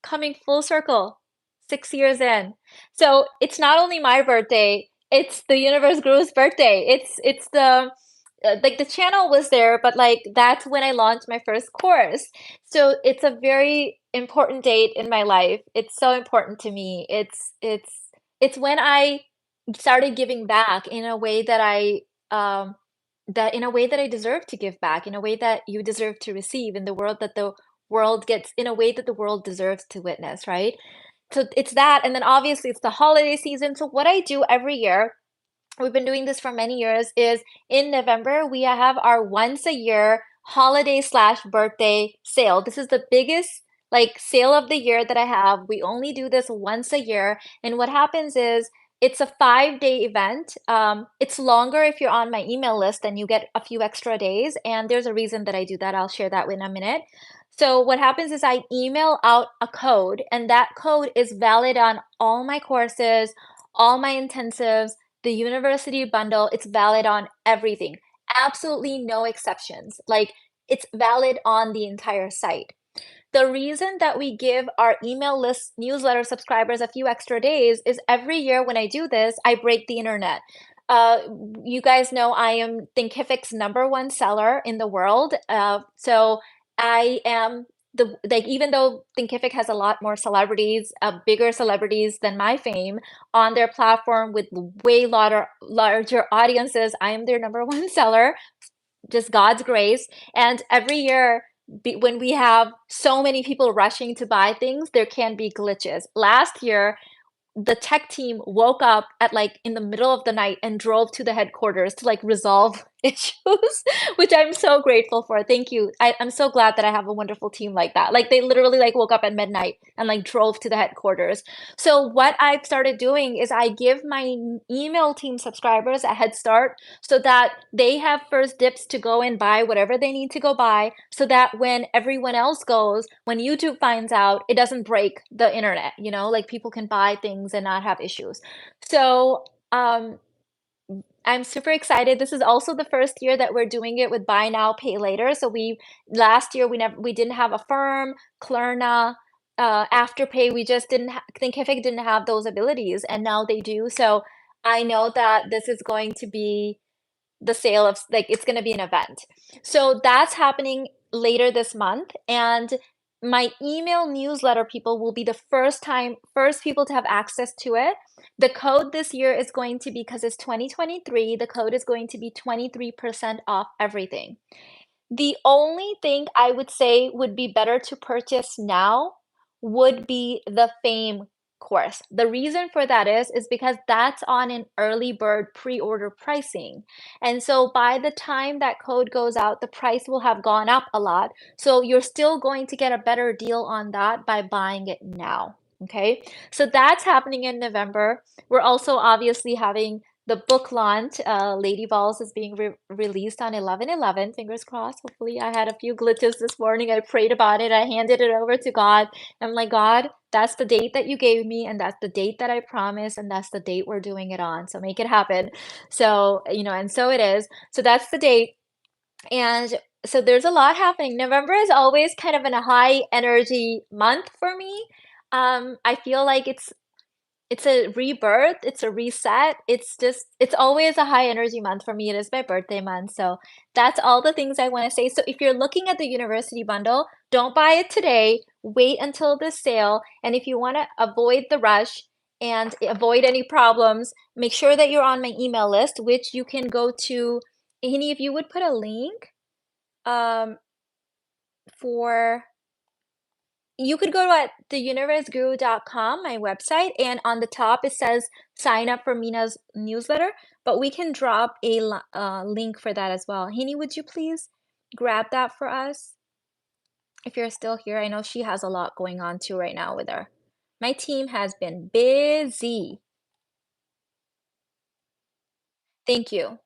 Coming full circle, 6 years in. So, it's not only my birthday, it's the Universe Grow's birthday. It's the like, the channel was there, but, like, that's when I launched my first course. So, it's a very important date in my life. It's so important to me. It's when I started giving back in a way that I deserve to give back, in a way that you deserve to receive, in the world that the world gets in a way that the world deserves to witness, right? So it's that, and then obviously it's the holiday season. So what I do every year, we've been doing this for many years, is in November we have our once a year holiday slash birthday sale. This is the biggest, like, sale of the year that I have. We only do this once a year, and what happens is it's a 5-day event. It's longer if you're on my email list, and you get a few extra days, and there's a reason that I do that. I'll share that in a minute. So what happens is I email out a code, and that code is valid on all my courses, all my intensives, the university bundle. It's valid on everything. Absolutely no exceptions. Like, it's valid on the entire site. The reason that we give our email list newsletter subscribers a few extra days is every year when I do this, I break the internet. Uh, you guys know I am Thinkific's #1 seller in the world. So I am like, even though Thinkific has a lot more celebrities, bigger celebrities than my fame on their platform with way larger audiences, I am their #1 seller, just God's grace. And every year, when we have so many people rushing to buy things, there can be glitches. Last year, the tech team woke up at, like, in the middle of the night and drove to the headquarters to, like, resolve issues, which I'm so grateful for. Thank you. I'm so glad that I have a wonderful team like that. Like, they literally, like, woke up at midnight and, like, drove to the headquarters. So what I've started doing is I give my email team subscribers a head start so that they have first dips to go and buy whatever they need to go buy, so that when everyone else goes, when YouTube finds out, it doesn't break the internet, like, people can buy things and not have issues. So, I'm super excited. This is also the first year that we're doing it with buy now, pay later. So last year we didn't have Affirm, Klarna, Afterpay. We just didn't Thinkific didn't have those abilities, and now they do. So I know that this is going to be the sale of, like, it's gonna be an event. So that's happening later this month, and my email newsletter people will be the first people to have access to it. The code this year is going to be, because it's 2023, the code is going to be 23% off everything. The only thing I would say would be better to purchase now would be the Fame course. The reason for that is because that's on an early bird pre-order pricing. And so by the time that code goes out, the price will have gone up a lot. So you're still going to get a better deal on that by buying it now. Okay, so that's happening in November. We're also obviously having the book launch. Lady Balls is being released on 11/11. Fingers crossed. Hopefully, I had a few glitches this morning. I prayed about it. I handed it over to God. I'm like, God, that's the date that you gave me, and that's the date that I promised, and that's the date we're doing it on. So make it happen. So, and so it is. So that's the date. And so there's a lot happening. November is always kind of in a high energy month for me. I feel like it's a rebirth, it's a reset. It's always a high energy month for me. It is my birthday month. So that's all the things I want to say. So if you're looking at the university bundle, don't buy it today. Wait until the sale. And if you want to avoid the rush and avoid any problems, make sure that you're on my email list, which you can go to. Any, if you would put a link um, for you could go to at theuniverseguru.com, my website, and on the top it says sign up for Mina's newsletter, but we can drop a link for that as well. Hini, would you please grab that for us? if you're still here. I know she has a lot going on too right now with her. My team has been busy. Thank you.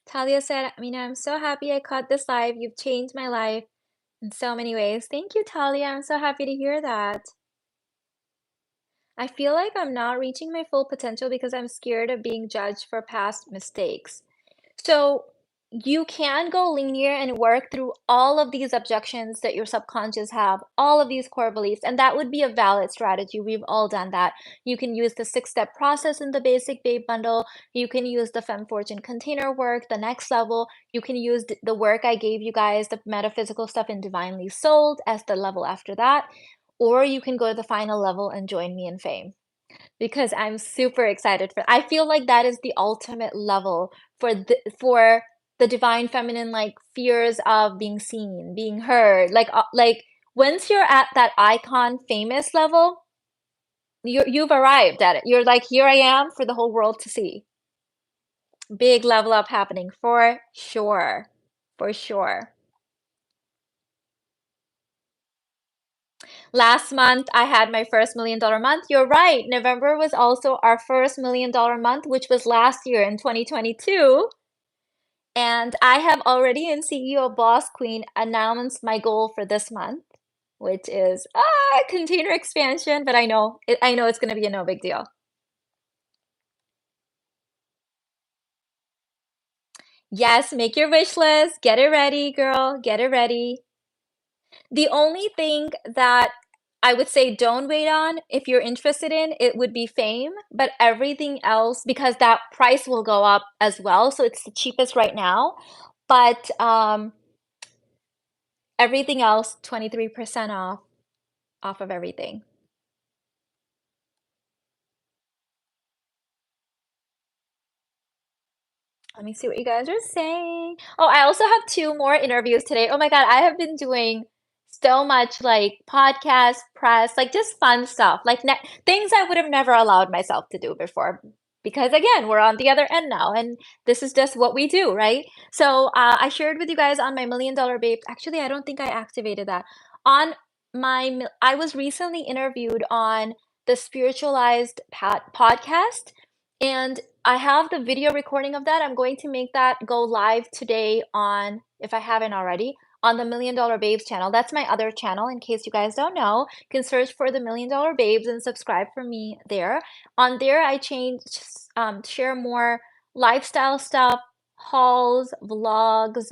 Talia said, Mina, I'm so happy I caught this live. You've changed my life in so many ways. Thank you, Talia. I'm so happy to hear that. I feel like I'm not reaching my full potential because I'm scared of being judged for past mistakes. So you can go linear and work through all of these objections that your subconscious have, all of these core beliefs, and that would be a valid strategy. We've all done that. You can use the 6-step process in the basic babe bundle. You can use the Femme Fortune container work, the next level. You can use the work I gave you guys, the metaphysical stuff in Divinely Sold as the level after that. Or you can go to the final level and join me in fame because I'm super excited for I feel like that is the ultimate level for the divine feminine, like, fears of being seen, being heard, like, once you're at that icon famous level, you've arrived at it. You're like, "Here I am for the whole world to see." Big level up happening for sure. For sure. Last month, I had my first $1 million month. You're right. November was also our first $1 million month, which was last year in 2022. And I have already in CEO Boss Queen announced my goal for this month, which is container expansion, but I know it's going to be a no big deal. Yes, make your wish list. Get it ready, girl. Get it ready. The only thing that I would say don't wait on if you're interested in it would be fame, but everything else because that price will go up as well, so it's the cheapest right now. But everything else 23% off of everything. Let me see what you guys are saying. Oh, I also have 2 more interviews today. Oh my God, I have been doing so much like podcast, press, like just fun stuff, like things I would have never allowed myself to do before. Because again, we're on the other end now, and this is just what we do, right? So I shared with you guys on my $1 million Babe. Actually, I don't think I activated that. On I was recently interviewed on the Spiritualized podcast, and I have the video recording of that. I'm going to make that go live today on, if I haven't already, on the $1 million Babes channel. That's my other channel, in case you guys don't know. You can search for the $1 million Babes and subscribe for me there. On there, I share more lifestyle stuff, hauls, vlogs,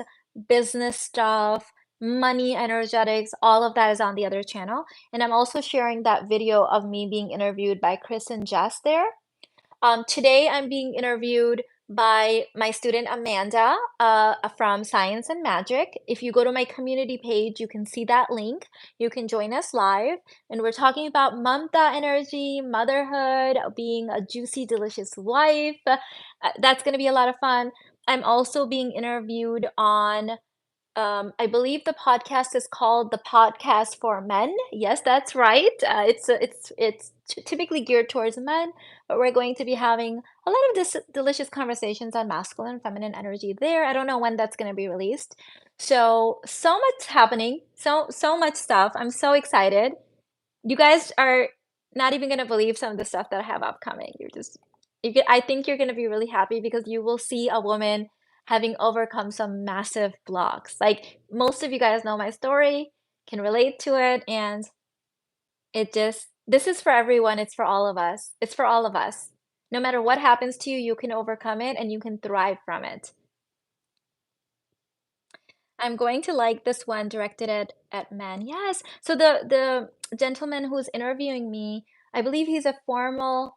business stuff, money energetics, all of that is on the other channel. And I'm also sharing that video of me being interviewed by Chris and Jess there. Today, I'm being interviewed by my student Amanda from Science and Magic. If you go to my community page, you can see that link. You can join us live. And we're talking about Mamta energy, motherhood, being a juicy, delicious wife. That's going to be a lot of fun. I'm also being interviewed on I believe the podcast is called The Podcast for Men. Yes, that's right. It's typically geared towards men, but we're going to be having a lot of delicious conversations on masculine and feminine energy there. I don't know when that's going to be released. So much happening. So much stuff. I'm so excited. You guys are not even gonna believe some of the stuff that I have upcoming. I think you're gonna be really happy because you will see a woman having overcome some massive blocks. Like most of you guys know my story, can relate to it, and this is for everyone. It's for all of us. It's for all of us. No matter what happens to you, you can overcome it and you can thrive from it. I'm going to like this one directed at men. Yes. So the gentleman who's interviewing me, I believe he's a former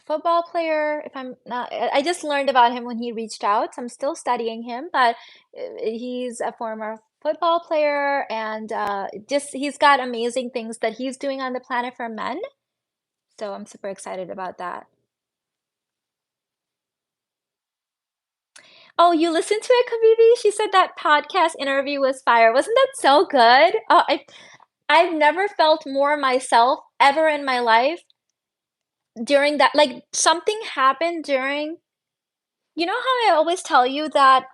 football player. If I'm not, I just learned about him when he reached out. So I'm still studying him, but he's a former football player, and just he's got amazing things that he's doing on the planet for men. So I'm super excited about that. Oh, you listened to it, Kavivi? She said that podcast interview was fire. Wasn't that so good? I've never felt more myself ever in my life during that. Like something happened during, you know how I always tell you that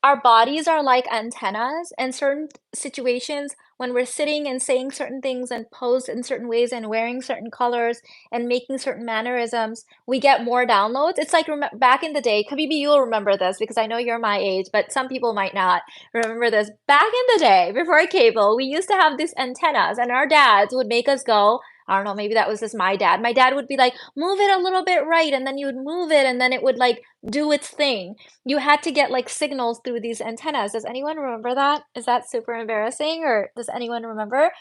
our bodies are like antennas, and certain situations, when we're sitting and saying certain things and posed in certain ways and wearing certain colors and making certain mannerisms, we get more downloads. It's like back in the day, Kabibi, you'll remember this because I know you're my age, but some people might not remember this. Back in the day, before cable, we used to have these antennas, and our dads would make us go. I don't know, maybe that was just my dad. My dad would be like, move it a little bit right, and then you would move it, and then it would like do its thing. You had to get, like, signals through these antennas. Does anyone remember that? Is that super embarrassing, or does anyone remember?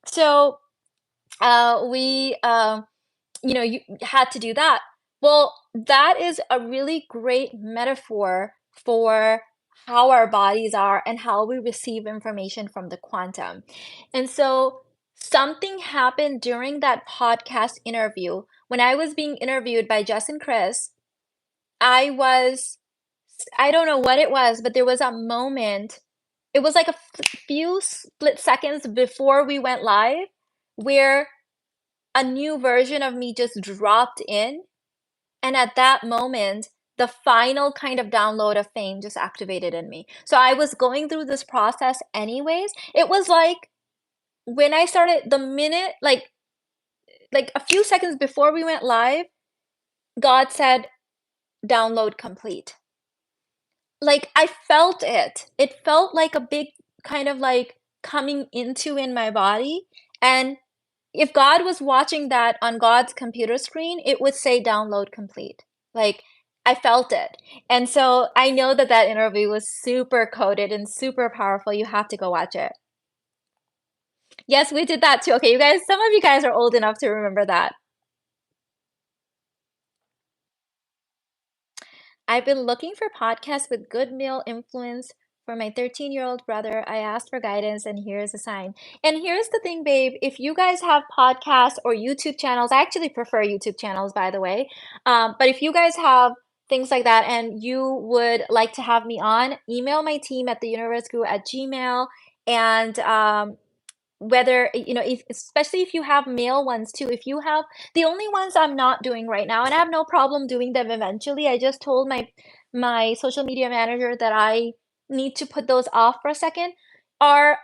So, we, you had to do that. Well, that is a really great metaphor for how our bodies are and how we receive information from the quantum. And so, something happened during that podcast interview. When I was being interviewed by Jess and Chris, I was I don't know what it was, but there was a moment, it was like a few split seconds before we went live, where a new version of me just dropped in, and at that moment, the final kind of download of fame just activated in me. So I was going through this process anyways. It was like when I started the minute like a few seconds before we went live, God said, "Download complete." Like, I felt it. It felt like a big kind of, like, coming into in my body, and if God was watching that on God's computer screen, it would say download complete. Like, I felt it. And so, I know that that interview was super coded and super powerful. You have to go watch it. Yes, we did that too. Okay, you guys, some of you guys are old enough to remember that. I've been looking for podcasts with good male influence for my 13-year-old brother. I asked for guidance, and here's a sign. And here's the thing, babe. If you guys have podcasts or YouTube channels, I actually prefer YouTube channels, by the way. But if you guys have things like that and you would like to have me on, email my team at theuniverseguru@gmail. And whether, if especially if you have male ones too, if you have the only ones I'm not doing right now, and I have no problem doing them eventually, I just told my social media manager that I need to put those off for a second, are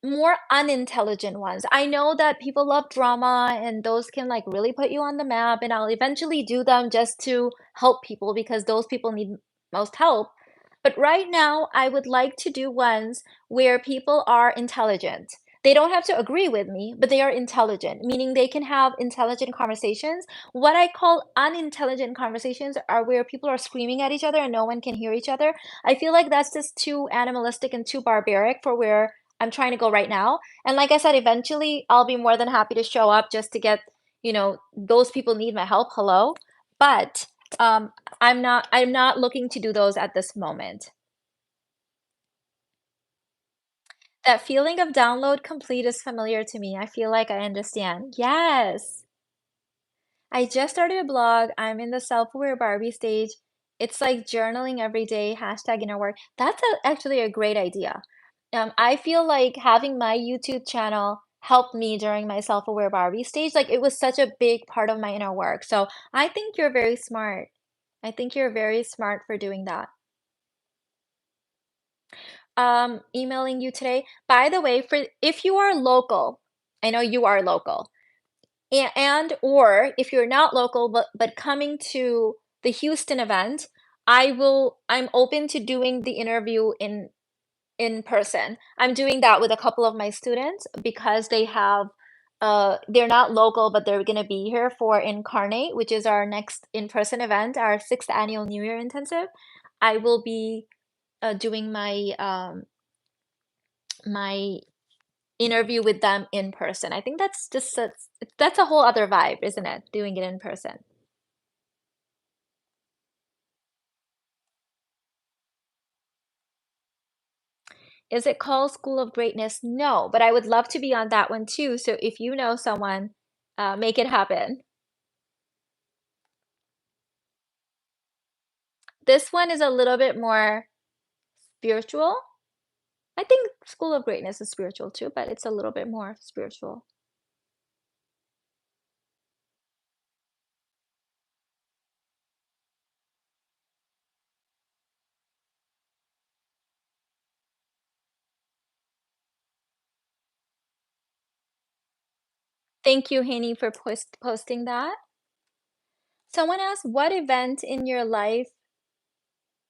more unintelligent ones. I know that people love drama and those can like really put you on the map, and I'll eventually do them just to help people because those people need most help. But right now, I would like to do ones where people are intelligent. They don't have to agree with me, but they are intelligent, meaning they can have intelligent conversations. What I call unintelligent conversations are where people are screaming at each other and no one can hear each other. I feel like that's just too animalistic and too barbaric for where I'm trying to go right now. And like I said, eventually I'll be more than happy to show up just to get, those people need my help. Hello. But I'm not looking to do those at this moment. That feeling of download complete is familiar to me. I feel like I understand. Yes. I just started a blog. I'm in the self-aware Barbie stage. It's like journaling every day, hashtag inner work. That's actually a great idea. I feel like having my YouTube channel helped me during my self-aware Barbie stage. Like it was such a big part of my inner work. So I think you're very smart. I think you're very smart for doing that. Emailing you today. By the way, for if you are local, I know you are local. And or if you're not local but coming to the Houston event, I'm open to doing the interview in person. I'm doing that with a couple of my students because they're not local, but they're gonna be here for Incarnate, which is our next in-person event, our sixth annual New Year intensive. I will be doing my interview with them in person. I think that's a whole other vibe, isn't it? Doing it in person. Is it called School of Greatness? No, but I would love to be on that one too. So if you know someone, make it happen. This one is a little bit more spiritual. I think School of Greatness is spiritual too, but it's a little bit more spiritual. Thank you, Haney, for posting that. Someone asked, what event in your life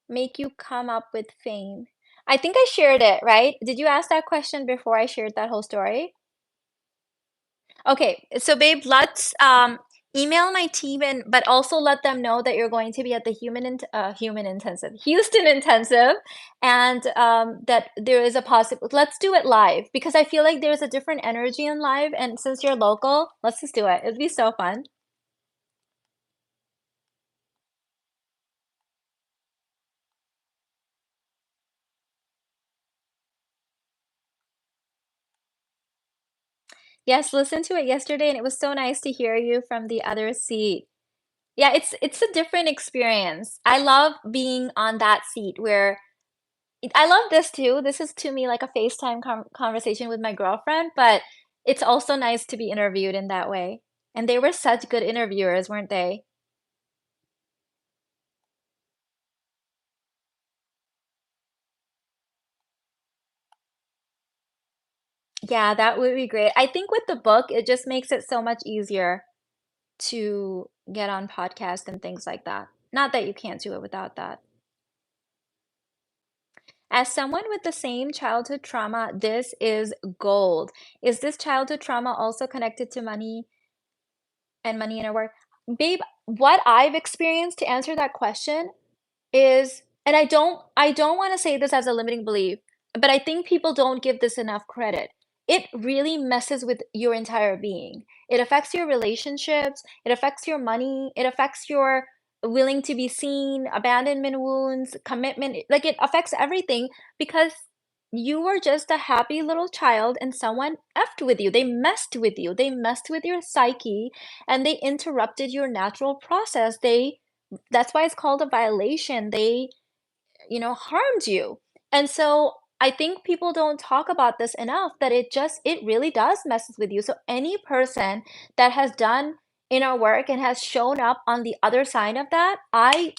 make you come up with fame? I think I shared it, right? Did you ask that question before I shared that whole story? Okay, so babe, let's email my team and but also let them know that you're going to be at the human intensive, Houston intensive, and that there is a possible. Let's do it live because I feel like there's a different energy in live, and since you're local, let's just do it. It'd be so fun. Yes, listened to it yesterday, and it was so nice to hear you from the other seat. Yeah, it's a different experience. I love being on that seat where I love this too. This is to me like a FaceTime conversation with my girlfriend, but it's also nice to be interviewed in that way. And they were such good interviewers, weren't they? Yeah, that would be great. I think with the book, it just makes it so much easier to get on podcast and things like that. Not that you can't do it without that. As someone with the same childhood trauma, this is gold. Is this childhood trauma also connected to money and money in our work? Babe, what I've experienced to answer that question is and I don't wanna say this as a limiting belief, but I think people don't give this enough credit. It really messes with your entire being. It affects your relationships, it affects your money, it affects your willing to be seen, abandonment wounds, commitment, like, it affects everything because you were just a happy little child and someone effed with you. They messed with you. They messed with your psyche and they interrupted your natural process. That's why it's called a violation. They, harmed you. And so I think people don't talk about this enough that it really does messes with you. So any person that has done inner work and has shown up on the other side of that, I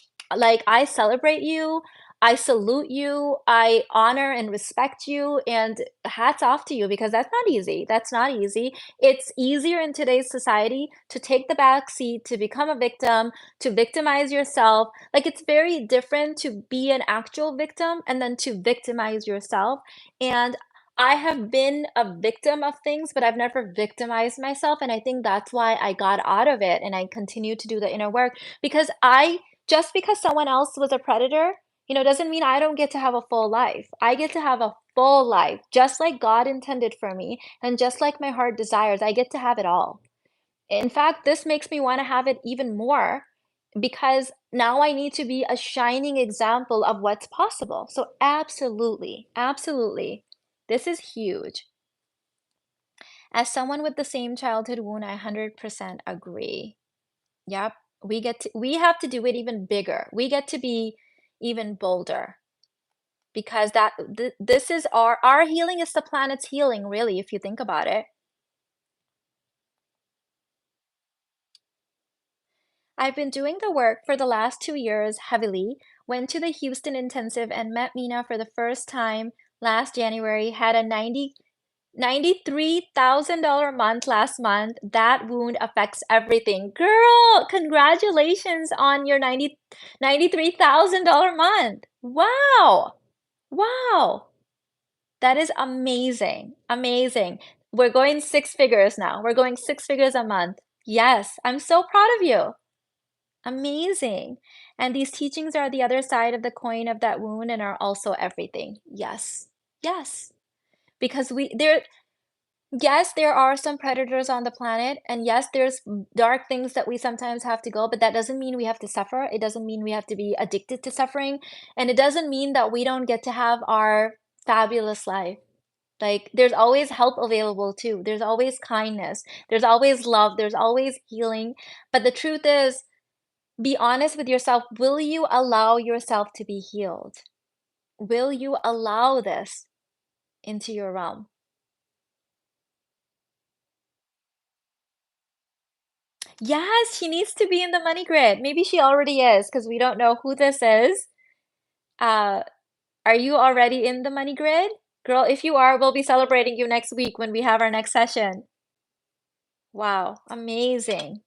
celebrate you. I salute you. I honor and respect you and hats off to you because that's not easy. That's not easy. It's easier in today's society to take the back seat, to become a victim, to victimize yourself, like, it's very different to be an actual victim and then to victimize yourself, and I have been a victim of things, but I've never victimized myself, and I think that's why I got out of it and I continue to do the inner work because I just because someone else was a predator, doesn't mean I don't get to have a full life. I get to have a full life, just like God intended for me and just like my heart desires. I get to have it all. In fact, this makes me wanna have it even more because now I need to be a shining example of what's possible. So absolutely, absolutely. This is huge. As someone with the same childhood wound, I 100% agree. Yep. We have to do it even bigger. We get to be even bolder because this is our healing is the planet's healing, really, if you think about it. I've been doing the work for the last 2 years heavily, went to the Houston intensive and met Mina for the first time last January, had a $93,000 month last month. That wound affects everything. Girl, congratulations on your 93,000 month. Wow. Wow. That is amazing. Amazing. We're going six figures now. We're going six figures a month. Yes, I'm so proud of you. Amazing. And these teachings are the other side of the coin of that wound and are also everything. Yes. Yes. Because yes, there are some predators on the planet, and yes, there's dark things that we sometimes have to go, but that doesn't mean we have to suffer. It doesn't mean we have to be addicted to suffering, and it doesn't mean that we don't get to have our fabulous life. Like, there's always help available too. There's always kindness. There's always love. There's always healing. But the truth is, be honest with yourself. Will you allow yourself to be healed? Will you allow this into your realm? Yes, she needs to be in the money grid. Maybe she already is because we don't know who this is. Uh, are you already in the money grid? Girl, if you are, we'll be celebrating you next week when we have our next session. Wow, amazing.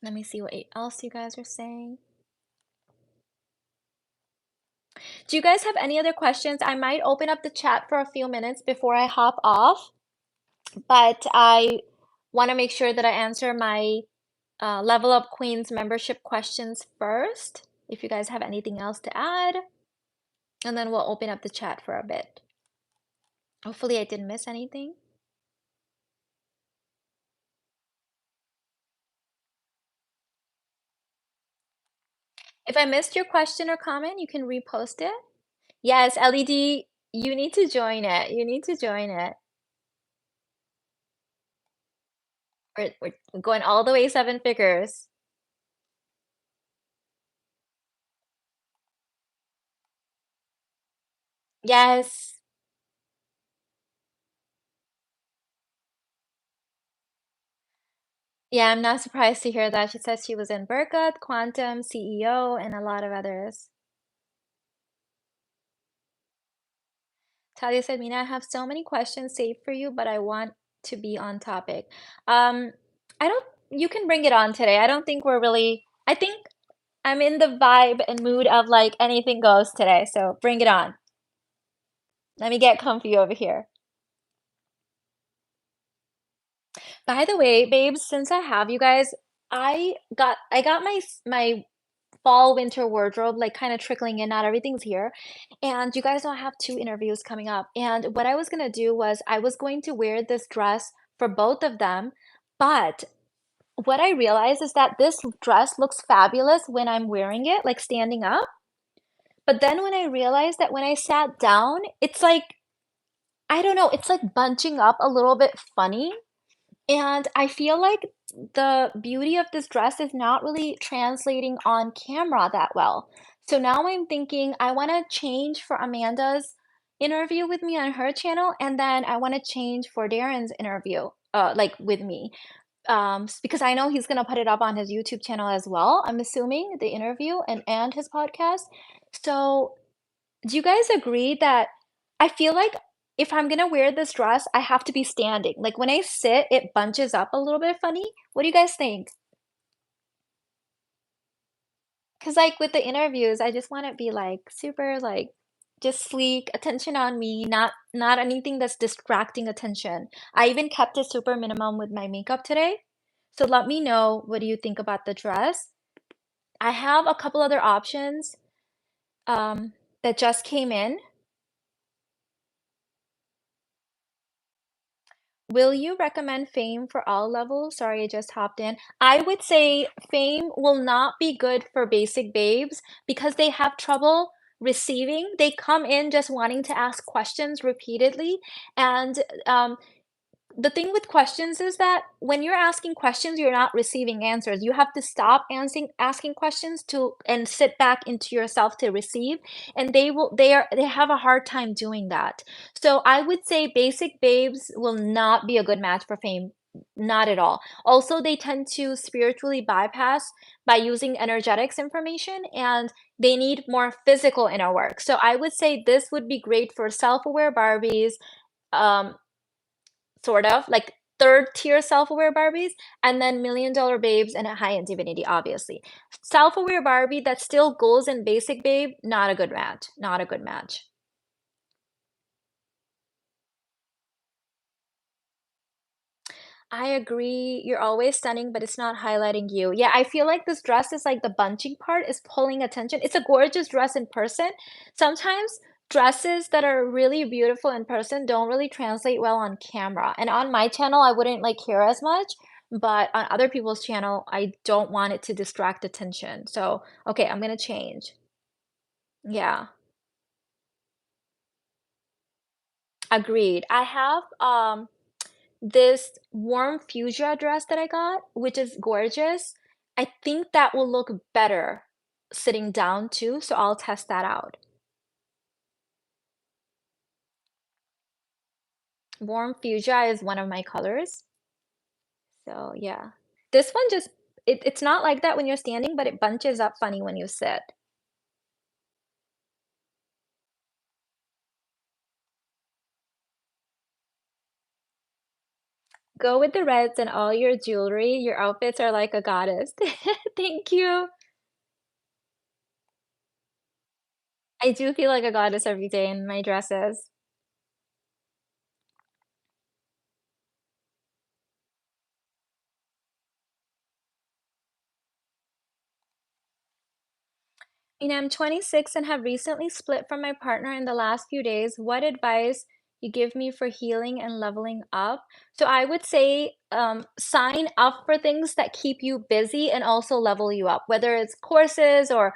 Let me see what else you guys are saying. Do you guys have any other questions? I might open up the chat for a few minutes before I hop off, but I want to make sure that I answer my Level Up Queens membership questions first, if you guys have anything else to add, and then we'll open up the chat for a bit. Hopefully I didn't miss anything. If I missed your question or comment, you can repost it. Yes, LED, you need to join it. You need to join it. We're going all the way seven figures. Yes. Yeah, I'm not surprised to hear that. She says she was in Berkut, Quantum, CEO, and a lot of others. Talia said, Mina, I have so many questions saved for you, but I want to be on topic. Um, I don't, you can bring it on today. I don't think we're really, I think I'm in the vibe and mood of like anything goes today. So bring it on. Let me get comfy over here. By the way, babes, since I have you guys, I got my fall winter wardrobe like kind of trickling in, not everything's here. And you guys know I have two interviews coming up. And what I was gonna do was I was going to wear this dress for both of them, but what I realized is that this dress looks fabulous when I'm wearing it, like standing up. But then when I realized that when I sat down, it's like, I don't know, it's like bunching up a little bit funny. And I feel like the beauty of this dress is not really translating on camera that well. So now I'm thinking I want to change for Amanda's interview with me on her channel, and then I want to change for Darren's interview, like with me, because I know he's gonna put it up on his YouTube channel as well. I'm assuming the interview and his podcast. So do you guys agree that I feel like if I'm gonna wear this dress, I have to be standing? Like when I sit, it bunches up a little bit funny. What do you guys think? Because like with the interviews, I just want to be like super like just sleek, attention on me, not anything that's distracting attention. I even kept it super minimum with my makeup today. So let me know, what do you think about the dress? I have a couple other options that just came in. Will you recommend Fame for all levels? Sorry, I just hopped in. I would say Fame will not be good for basic babes because they have trouble receiving. They come in just wanting to ask questions repeatedly, and the thing with questions is that when you're asking questions, you're not receiving answers. You have to stop asking questions to and sit back into yourself to receive, and they have a hard time doing that. So I would say basic babes will not be a good match for Fame. Not at all. Also, they tend to spiritually bypass by using energetics information, and they need more physical inner work. So I would say this would be great for self-aware Barbies, um, sort of like third tier self-aware Barbies, and then million dollar babes and a high-end divinity, obviously. Self-aware Barbie that still goes in basic babe, not a good match. Not a good match. I agree. You're always stunning, but it's not highlighting you. Yeah, I feel like this dress is like the bunching part is pulling attention. It's a gorgeous dress in person. Sometimes dresses that are really beautiful in person don't really translate well on camera. And on my channel, I wouldn't like care as much, but on other people's channel, I don't want it to distract attention. So, okay, I'm gonna change. Yeah, agreed. I have this warm fuchsia dress that I got, which is gorgeous. I think that will look better sitting down too, so I'll test that out. Warm fuchsia is one of my colors. So yeah. This one just it's not like that when you're standing, but it bunches up funny when you sit. Go with the reds and all your jewelry. Your outfits are like a goddess. Thank you. I do feel like a goddess every day in my dresses. I'm 26 and have recently split from my partner in the last few days. What advice you give me for healing and leveling up? So I would say sign up for things that keep you busy and also level you up, whether it's courses or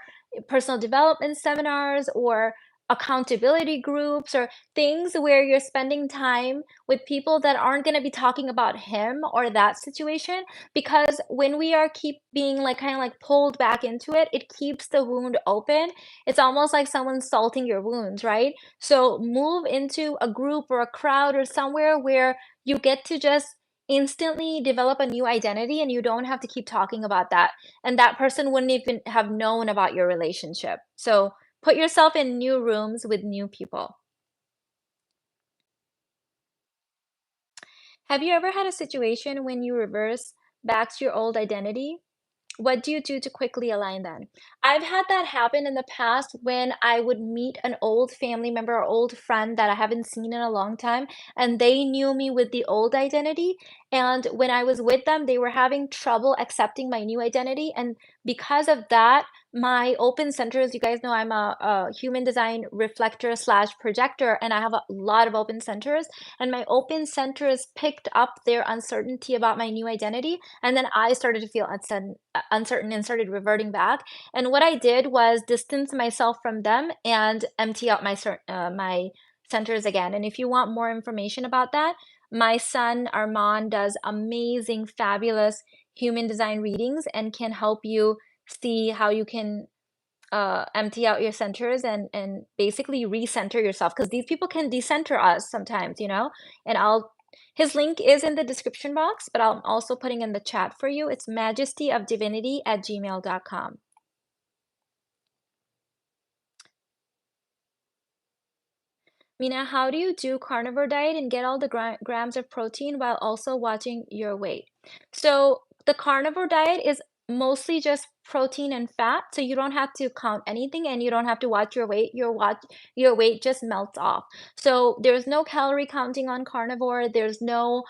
personal development seminars or accountability groups or things where you're spending time with people that aren't going to be talking about him or that situation, because when we are keep being like kind of like pulled back into it, it keeps the wound open. It's almost like someone's salting your wounds, right? So move into a group or a crowd or somewhere where you get to just instantly develop a new identity and you don't have to keep talking about that. And that person wouldn't even have known about your relationship. So put yourself in new rooms with new people. Have you ever had a situation when you reverse back to your old identity? What do you do to quickly align then? I've had that happen in the past when I would meet an old family member or old friend that I haven't seen in a long time, and they knew me with the old identity. And when I was with them, they were having trouble accepting my new identity. And because of that, my open centers, you guys know I'm a human design reflector slash projector, and I have a lot of open centers. And my open centers picked up their uncertainty about my new identity, and then I started to feel uncertain and started reverting back. And what I did was distance myself from them and empty out my centers again. And if you want more information about that, my son Armaan does amazing, fabulous human design readings and can help you see how you can empty out your centers and basically recenter yourself, because these people can decenter us sometimes. And I'll his link is in the description box, but I'm also putting in the chat for you. It's majestyofdivinity@gmail.com. Mina, how do you do carnivore diet and get all the grams of protein while also watching your weight? So the carnivore diet is mostly just protein and fat, so you don't have to count anything and you don't have to watch your weight. Your weight just melts off. So there's no calorie counting on carnivore. There's no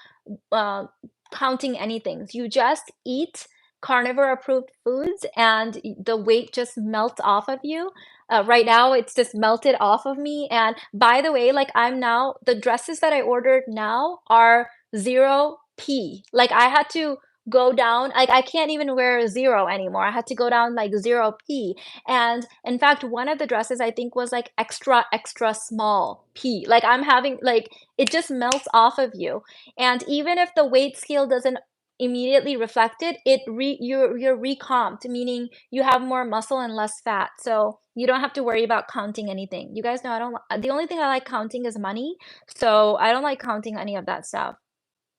uh, counting anything. You just eat carnivore approved foods and the weight just melts off of you. Right now, it's just melted off of me. And by the way, like the dresses that I ordered now are 0p. Like I had to go down, like I can't even wear zero anymore. I had to go down like 0p. And in fact, one of the dresses I think was like extra, extra small p. Like I'm having, like, it just melts off of you. And even if the weight scale doesn't immediately reflect it, you're recomped, meaning you have more muscle and less fat. So you don't have to worry about counting anything. You guys know the only thing I like counting is money. So I don't like counting any of that stuff.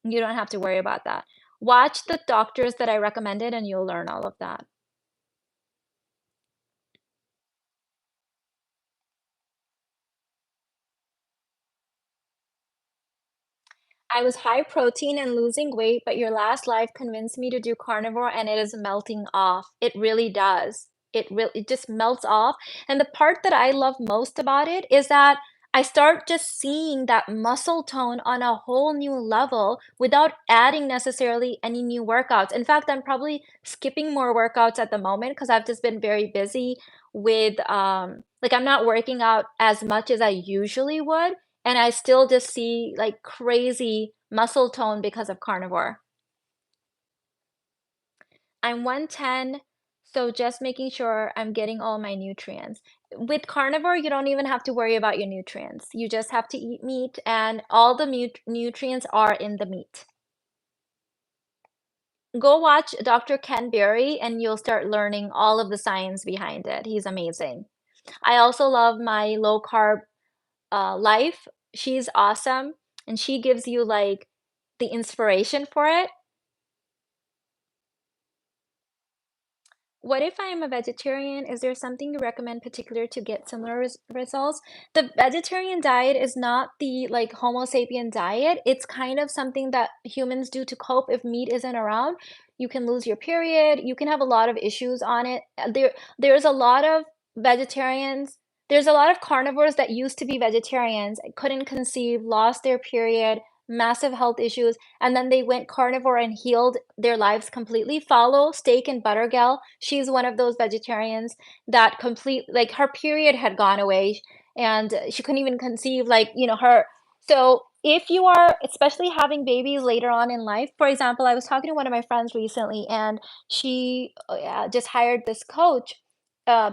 You don't have to worry about that. Watch the doctors that I recommended and you'll learn all of that. I was high protein and losing weight, but your last life convinced me to do carnivore and it is melting off. It really does. It just melts off. And the part that I love most about it is that I start just seeing that muscle tone on a whole new level without adding necessarily any new workouts. In fact, I'm probably skipping more workouts at the moment because I've just been very busy with like I'm not working out as much as I usually would, and I still just see like crazy muscle tone because of carnivore. I'm 110, so just making sure I'm getting all my nutrients. With carnivore, you don't even have to worry about your nutrients. You just have to eat meat, and all the nutrients are in the meat. Go watch Dr. Ken Berry, and you'll start learning all of the science behind it. He's amazing. I also love my low carb life. She's awesome, and she gives you like the inspiration for it. What if I am a vegetarian? Is there something you recommend particular to get similar results? The vegetarian diet is not the like Homo sapien diet. It's kind of something that humans do to cope if meat isn't around. You can lose your period. You can have a lot of issues on it. There's a lot of vegetarians. There's a lot of carnivores that used to be vegetarians, couldn't conceive, lost their period, massive health issues, and then they went carnivore and healed their lives completely. Follow Steak and Butter Gal. She's one of those vegetarians that complete like her period had gone away and she couldn't even conceive like, her. So if you are especially having babies later on in life, for example, I was talking to one of my friends recently and she just hired this coach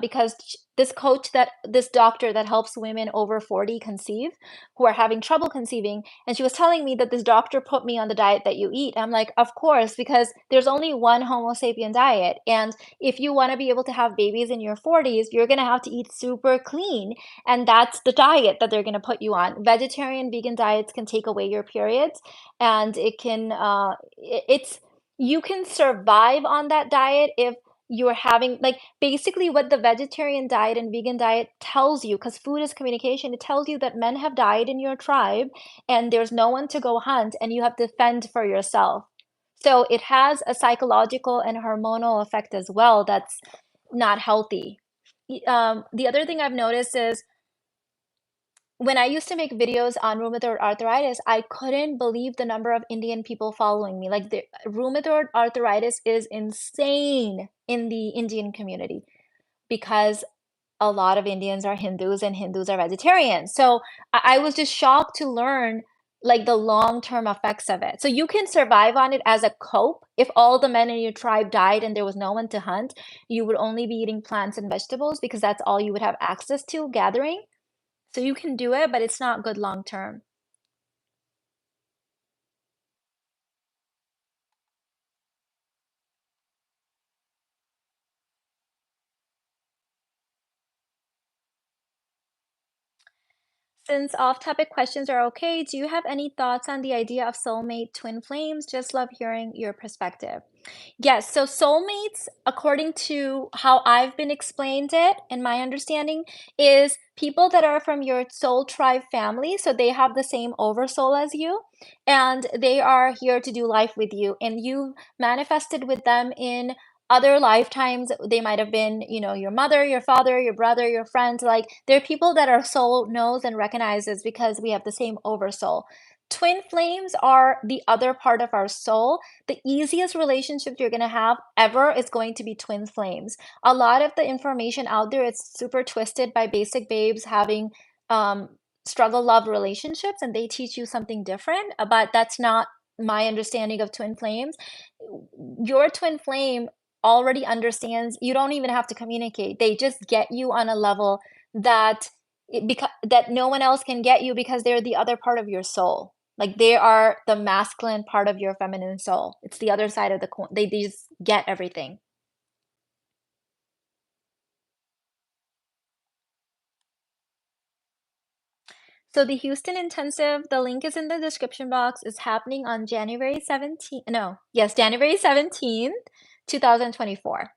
because this doctor that helps women over 40 conceive who are having trouble conceiving, and she was telling me that this doctor put me on the diet that you eat. I'm like, of course, because there's only one Homo sapien diet. And if you want to be able to have babies in your 40s, you're going to have to eat super clean. And that's the diet that they're going to put you on. Vegetarian, vegan diets can take away your periods, and you can survive on that diet if you're having like basically what the vegetarian diet and vegan diet tells you, because food is communication, it tells you that men have died in your tribe and there's no one to go hunt and you have to fend for yourself. So it has a psychological and hormonal effect as well that's not healthy. The other thing I've noticed is when I used to make videos on rheumatoid arthritis, I couldn't believe the number of Indian people following me. Like the rheumatoid arthritis is insane in the Indian community because a lot of Indians are Hindus and Hindus are vegetarians. So I was just shocked to learn like the long-term effects of it. So you can survive on it as a cope. If all the men in your tribe died and there was no one to hunt, you would only be eating plants and vegetables because that's all you would have access to gathering. So you can do it, but it's not good long term. Since off-topic questions are okay, do you have any thoughts on the idea of soulmate twin flames? Just love hearing your perspective. Yes, so soulmates, according to how I've been explained it and my understanding, is people that are from your soul tribe family. So they have the same oversoul as you, and they are here to do life with you. And you manifested with them in other lifetimes. They might have been, your mother, your father, your brother, your friend. Like they're people that our soul knows and recognizes because we have the same oversoul. Twin flames are the other part of our soul. The easiest relationship you're going to have ever is going to be twin flames. A lot of the information out there is super twisted by basic babes having um, struggle love relationships, and they teach you something different, but that's not my understanding of twin flames. Your twin flame already understands, you don't even have to communicate. They just get you on a level that that no one else can get you because they're the other part of your soul. Like they are the masculine part of your feminine soul. It's the other side of the coin. They just get everything. So the Houston Intensive, the link is in the description box, is happening on January 17th. No, yes, January 17th, 2024.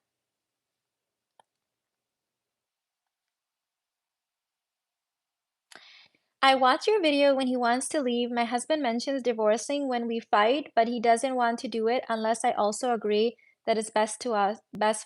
I watch your video when he wants to leave. My husband mentions divorcing when we fight, but he doesn't want to do it unless I also agree that it's best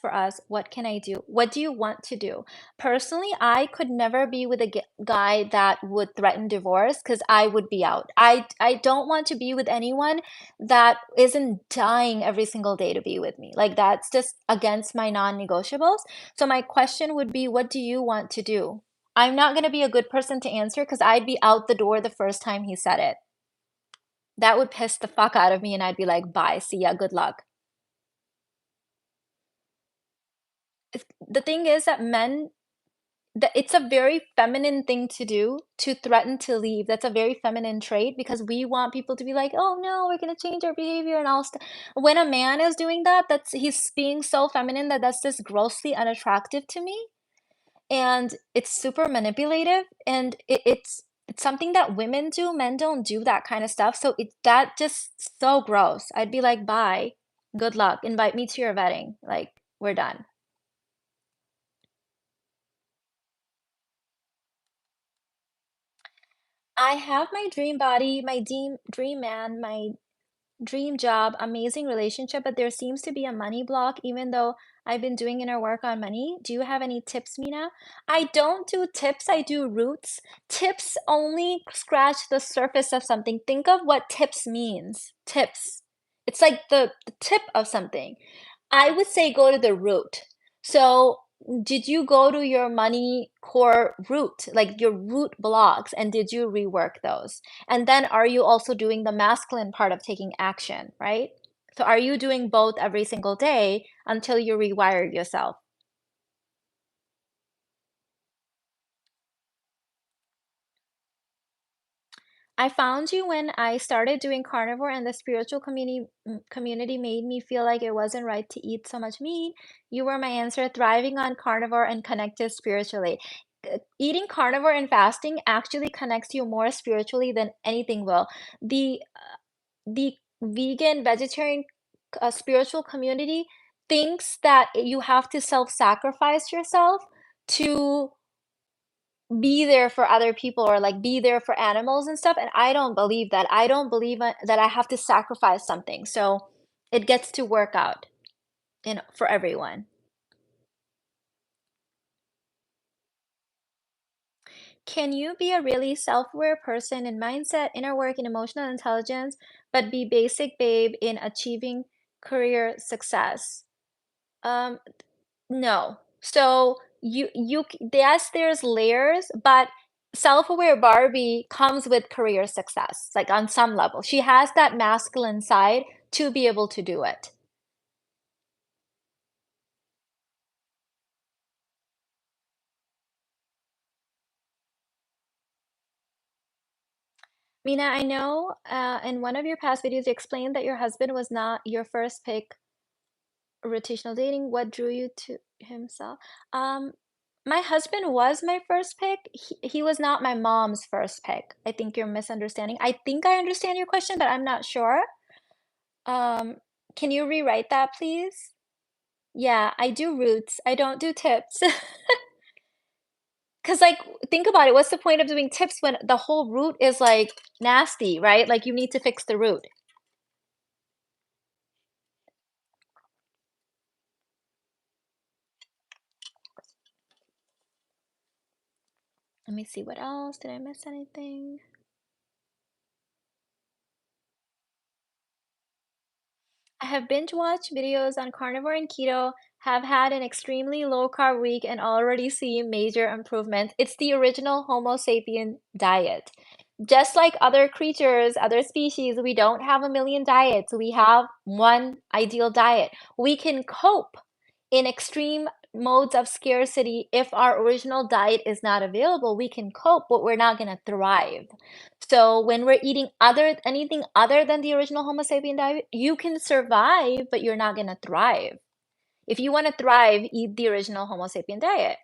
for us. What can I do? What do you want to do? Personally, I could never be with a guy that would threaten divorce because I would be out. I don't want to be with anyone that isn't dying every single day to be with me. Like that's just against my non-negotiables. So my question would be, what do you want to do? I'm not going to be a good person to answer because I'd be out the door the first time he said it. That would piss the fuck out of me, and I'd be like, bye, see ya, good luck. The thing is that it's a very feminine thing to do to threaten to leave. That's a very feminine trait because we want people to be like, oh no, we're going to change our behavior and all stuff. When a man is doing that, he's being so feminine that's just grossly unattractive to me. And it's super manipulative, and it's something that women do. Men don't do that kind of stuff. So it's that just so gross. I'd be like, bye, good luck, invite me to your wedding, like we're done. I have my dream body, my dream man, my dream job, amazing relationship, but there seems to be a money block, even though I've been doing inner work on money. Do you have any tips, Mina? I don't do tips, I do roots. Tips only scratch the surface of something. Think of what tips means. Tips. It's like the tip of something. I would say go to the root. So, did you go to your money core root, like your root blocks, and did you rework those? And then are you also doing the masculine part of taking action, right? So are you doing both every single day until you rewire yourself? I found you when I started doing carnivore and the spiritual community made me feel like it wasn't right to eat so much meat. You were my answer, thriving on carnivore and connected spiritually. Eating carnivore and fasting actually connects you more spiritually than anything will. The vegan, vegetarian, spiritual community thinks that you have to self-sacrifice yourself to be there for other people or like be there for animals and stuff. And I don't believe that. I don't believe that I have to sacrifice something. So it gets to work out, for everyone. Can you be a really self-aware person in mindset, inner work, and emotional intelligence, but be basic babe in achieving career success? Um, No. So yes, there's layers, but self-aware Barbie comes with career success, like on some level. She has that masculine side to be able to do it. Mina, I know in one of your past videos you explained that your husband was not your first pick rotational dating. What drew you to himself? Um, my husband was my first pick. He was not my mom's first pick. I think you're misunderstanding. I think I understand your question, but I'm not sure. Um, can you rewrite that, please? Yeah, I do roots. I don't do tips. 'Cause, like, think about it, what's the point of doing tips when the whole root is, like, nasty, right? Like, you need to fix the root. Let me see what else. Did I miss anything? I have binge watched videos on carnivore and keto, have had an extremely low carb week, and already see major improvements. It's the original Homo sapien diet. Just like other creatures, other species, we don't have a million diets. We have one ideal diet. We can cope in extreme modes of scarcity. If our original diet is not available, we can cope, but we're not going to thrive. So when we're eating anything other than the original Homo sapien diet, you can survive, but you're not going to thrive. If you want to thrive, eat the original Homo sapien diet.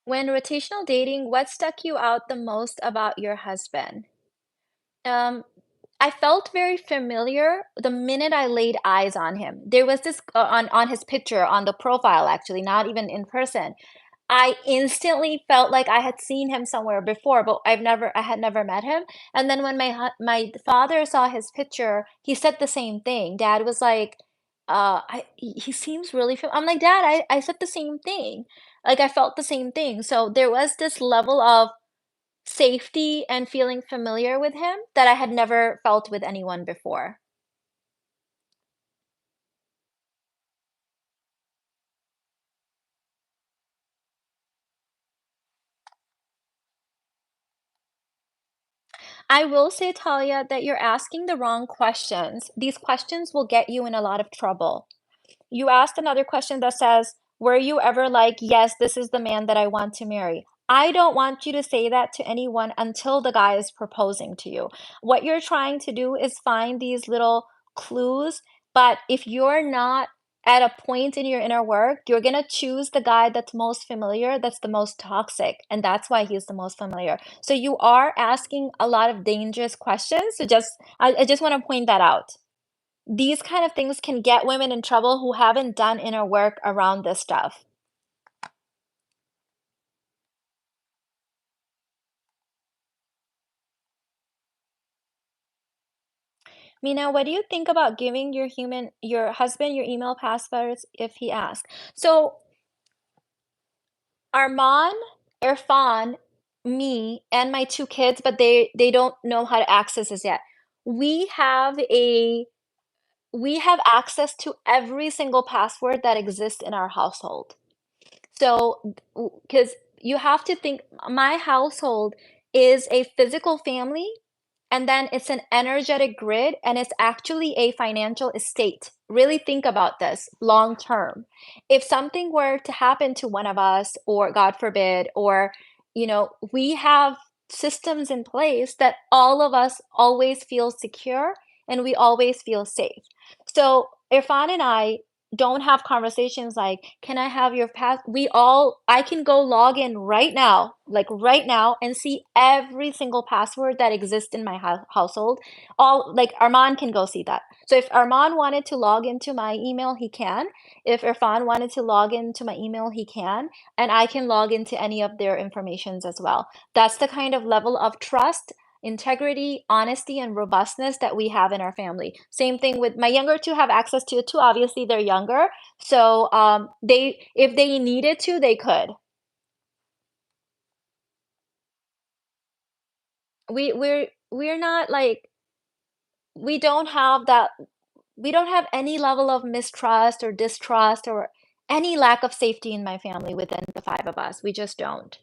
When rotational dating, what stuck you out the most about your husband? Um, I felt very familiar the minute I laid eyes on him. There was this on his picture on the profile, actually, not even in person. I instantly felt like I had seen him somewhere before, but I had never met him. And then when my father saw his picture, he said the same thing. Dad was like, he seems really I'm like, Dad, I said the same thing. Like I felt the same thing. So there was this level of safety and feeling familiar with him that I had never felt with anyone before. I will say, Talia, that you're asking the wrong questions. These questions will get you in a lot of trouble. You asked another question that says, were you ever like, yes, this is the man that I want to marry? I don't want you to say that to anyone until the guy is proposing to you. What you're trying to do is find these little clues, but if you're not at a point in your inner work, you're going to choose the guy that's most familiar, that's the most toxic, and that's why he's the most familiar. So you are asking a lot of dangerous questions. So I just want to point that out. these kind of things can get women in trouble who haven't done inner work around this stuff. Mina, what do you think about giving your husband your email passwords if he asks? So Armaan, Irfan, me, and my 2 kids, but they don't know how to access this yet. We have a we have access to every single password that exists in our household. So, because you have to think, my household is a physical family, and then it's an energetic grid, and it's actually a financial estate. Really think about this long term. If something were to happen to one of us, or God forbid, or, we have systems in place that all of us always feel secure and we always feel safe. So Irfan and I don't have conversations like, "Can I have your pass?" I can go log in right now, like right now, and see every single password that exists in my household. All like Arman can go see that. So if Arman wanted to log into my email, he can. If Irfan wanted to log into my email, he can, and I can log into any of their informations as well. That's the kind of level of trust, integrity, honesty, and robustness that we have in our family. Same thing with my younger two have access to it too. Obviously, they're younger, so they if they needed to, they could. We're not like we don't have that. We don't have any level of mistrust or distrust or any lack of safety in my family within the five of us. We just don't.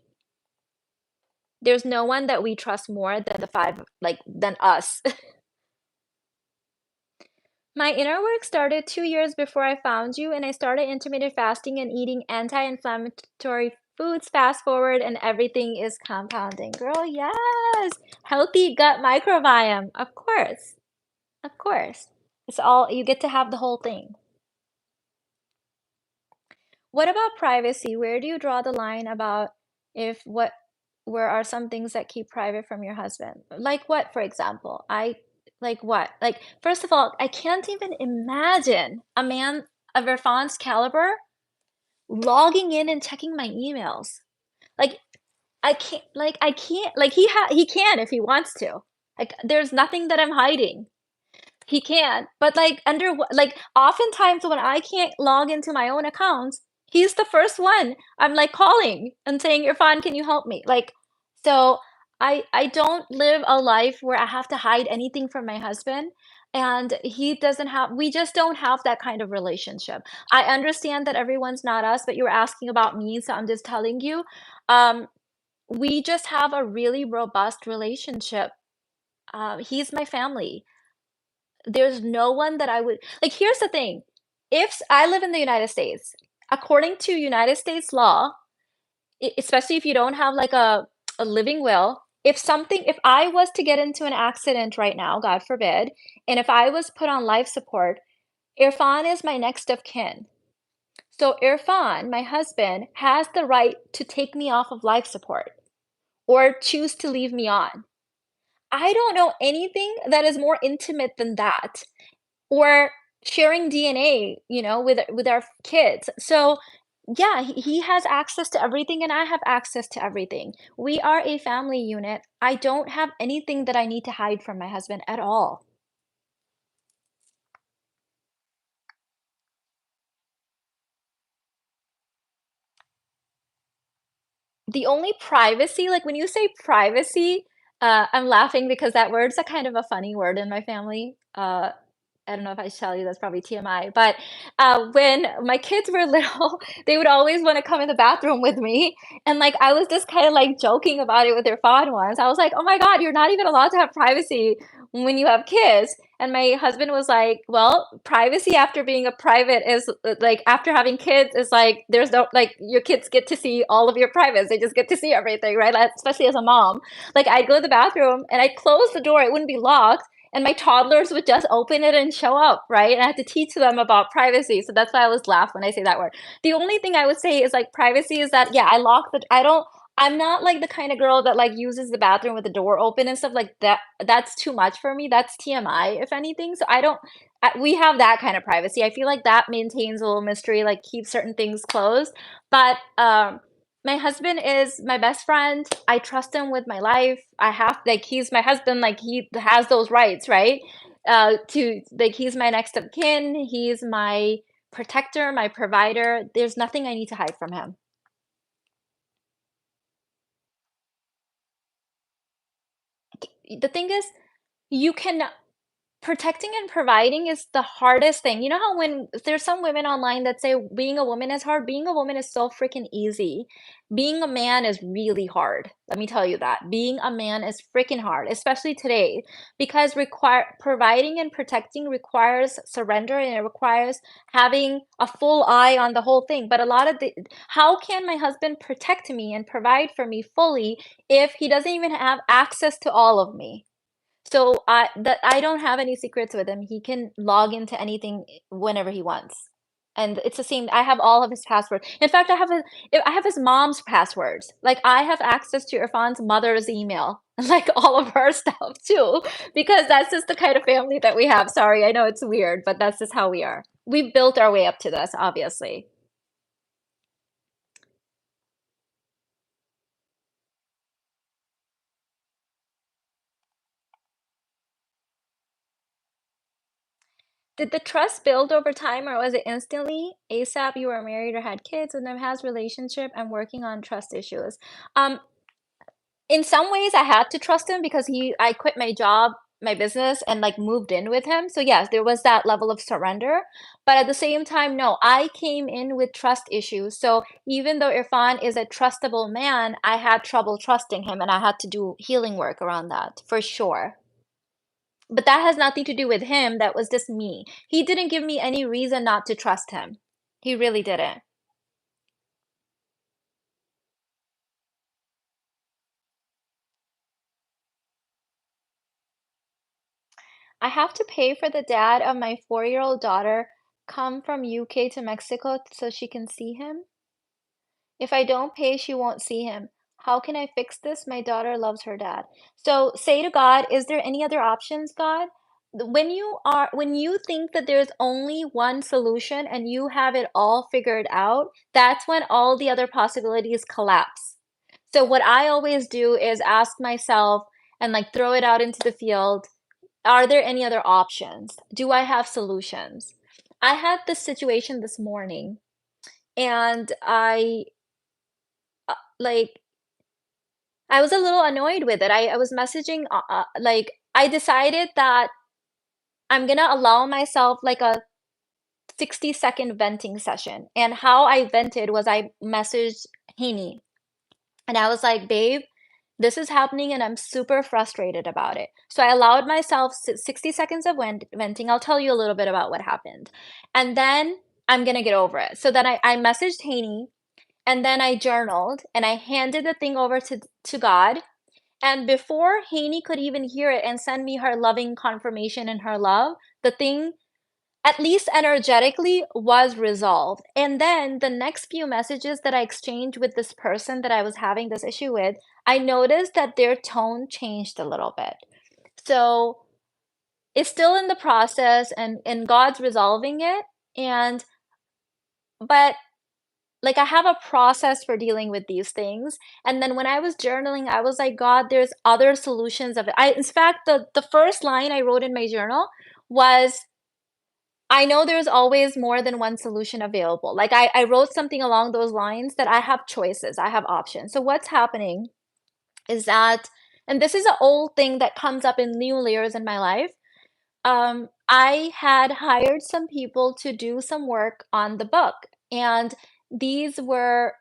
There's no one that we trust more than the five, like than us. My inner work started 2 years before I found you, and I started intermittent fasting and eating anti-inflammatory foods. Fast forward, and everything is compounding. Girl, yes! Healthy gut microbiome. Of course. Of course. It's all, you get to have the whole thing. What about privacy? Where do you draw the line about if what where are some things that keep private from your husband? Like what, for example? Like what? Like, first of all, I can't even imagine a man of Irfan's caliber logging in and checking my emails. Like, I can't, like he can if he wants to. Like, there's nothing that I'm hiding. He can, but, like, oftentimes when I can't log into my own accounts, he's the first one I'm, like, calling and saying, "Irfan, can you help me?" Like, so I don't live a life where I have to hide anything from my husband, and he doesn't have we just don't have that kind of relationship. I understand that everyone's not us, but you were asking about me, so I'm just telling you. Um, we just have a really robust relationship. He's my family. There's no one that I would like, here's the thing, if I live in the United States, according to United States law, especially if you don't have like a living will, if I was to get into an accident right now, God forbid, and if I was put on life support, Irfan is my next of kin. So Irfan, my husband, has the right to take me off of life support or choose to leave me on. I don't know anything that is more intimate than that. Or sharing DNA, with our kids. So, yeah, he has access to everything and I have access to everything. We are a family unit. I don't have anything that I need to hide from my husband at all. The only privacy, like when you say privacy, I'm laughing because that word's a kind of a funny word in my family. I don't know if I should tell you, that's probably TMI, but, when my kids were little, they would always wanna come in the bathroom with me, and, like, I was just kinda, like, joking about it with their fond ones. I was like, "Oh my god, you're not even allowed to have privacy when you have kids," and my husband was like, "Well, privacy after being a private is, like, after having kids is, like, there's no like, your kids get to see all of your privates, they just get to see everything, right?" Like, especially as a mom. Like, I'd go to the bathroom, and I'd close the door, it wouldn't be locked, and my toddlers would just open it and show up, right? And I had to teach them about privacy. So that's why I always laugh when I say that word. The only thing I would say is like privacy is that, yeah, I'm not like the kind of girl that like uses the bathroom with the door open and stuff like that. That's too much for me. That's TMI, if anything. So I don't, we have that kind of privacy. I feel like that maintains a little mystery, like keeps certain things closed. But my husband is my best friend. I trust him with my life. I have like he's my husband. Like he has those rights, right? To like he's my next of kin. He's my protector, my provider. There's nothing I need to hide from him. The thing is, you can protecting and providing is the hardest thing. You know how when there's some women online that say being a woman is hard? Being a woman is so freaking easy. Being a man is really hard. Let me tell you that. Being a man is freaking hard, especially today, because require providing and protecting requires surrender and it requires having a full eye on the whole thing. But a lot of the how can my husband protect me and provide for me fully if he doesn't even have access to all of me? So, I don't have any secrets with him. He can log into anything whenever he wants. And it's the same I have all of his passwords. In fact, I have his mom's passwords. Like, I have access to Irfan's mother's email, like, all of her stuff too, because that's just the kind of family that we have. Sorry, I know it's weird, but that's just how we are. We've built our way up to this, obviously. Did the trust build over time, or was it instantly ASAP you were married or had kids and then has relationship and working on trust issues? Um, in some ways I had to trust him because I quit my job, my business, and like moved in with him. So yes, there was that level of surrender. But at the same time, no, I came in with trust issues. So even though Irfan is a trustable man, I had trouble trusting him and I had to do healing work around that for sure. But that has nothing to do with him, that was just me. He didn't give me any reason not to trust him. He really didn't. I have to pay for the dad of my 4-year-old daughter come from UK to Mexico so she can see him. If I don't pay, she won't see him. How can I fix this? My daughter loves her dad. So say to God, is there any other options, God? When you think that there's only one solution and you have it all figured out, that's when all the other possibilities collapse. So what I always do is ask myself and like throw it out into the field, are there any other options? Do I have solutions? I had this situation this morning and like I was a little annoyed with it. I was messaging like I decided that I'm gonna allow myself like a 60-second venting session. And how I vented was I messaged Haney and I was like, babe, this is happening and I'm super frustrated about it. So I allowed myself 60 seconds of venting. I'll tell you a little bit about what happened. And then I'm gonna get over it. So then I messaged Haney and then I journaled and I handed the thing over to God. And before Haney could even hear it and send me her loving confirmation and her love, the thing, at least energetically, was resolved. And then the next few messages that I exchanged with this person that I was having this issue with, I noticed that their tone changed a little bit. So it's still in the process and God's resolving it. And but like I have a process for dealing with these things. And then when I was journaling, I was like, God, there's other solutions of it. In fact, the first line I wrote in my journal was, I know there's always more than one solution available. Like I wrote something along those lines that I have choices, I have options. So what's happening is that, and this is an old thing that comes up in new layers in my life. I had hired some people to do some work on the book, and these were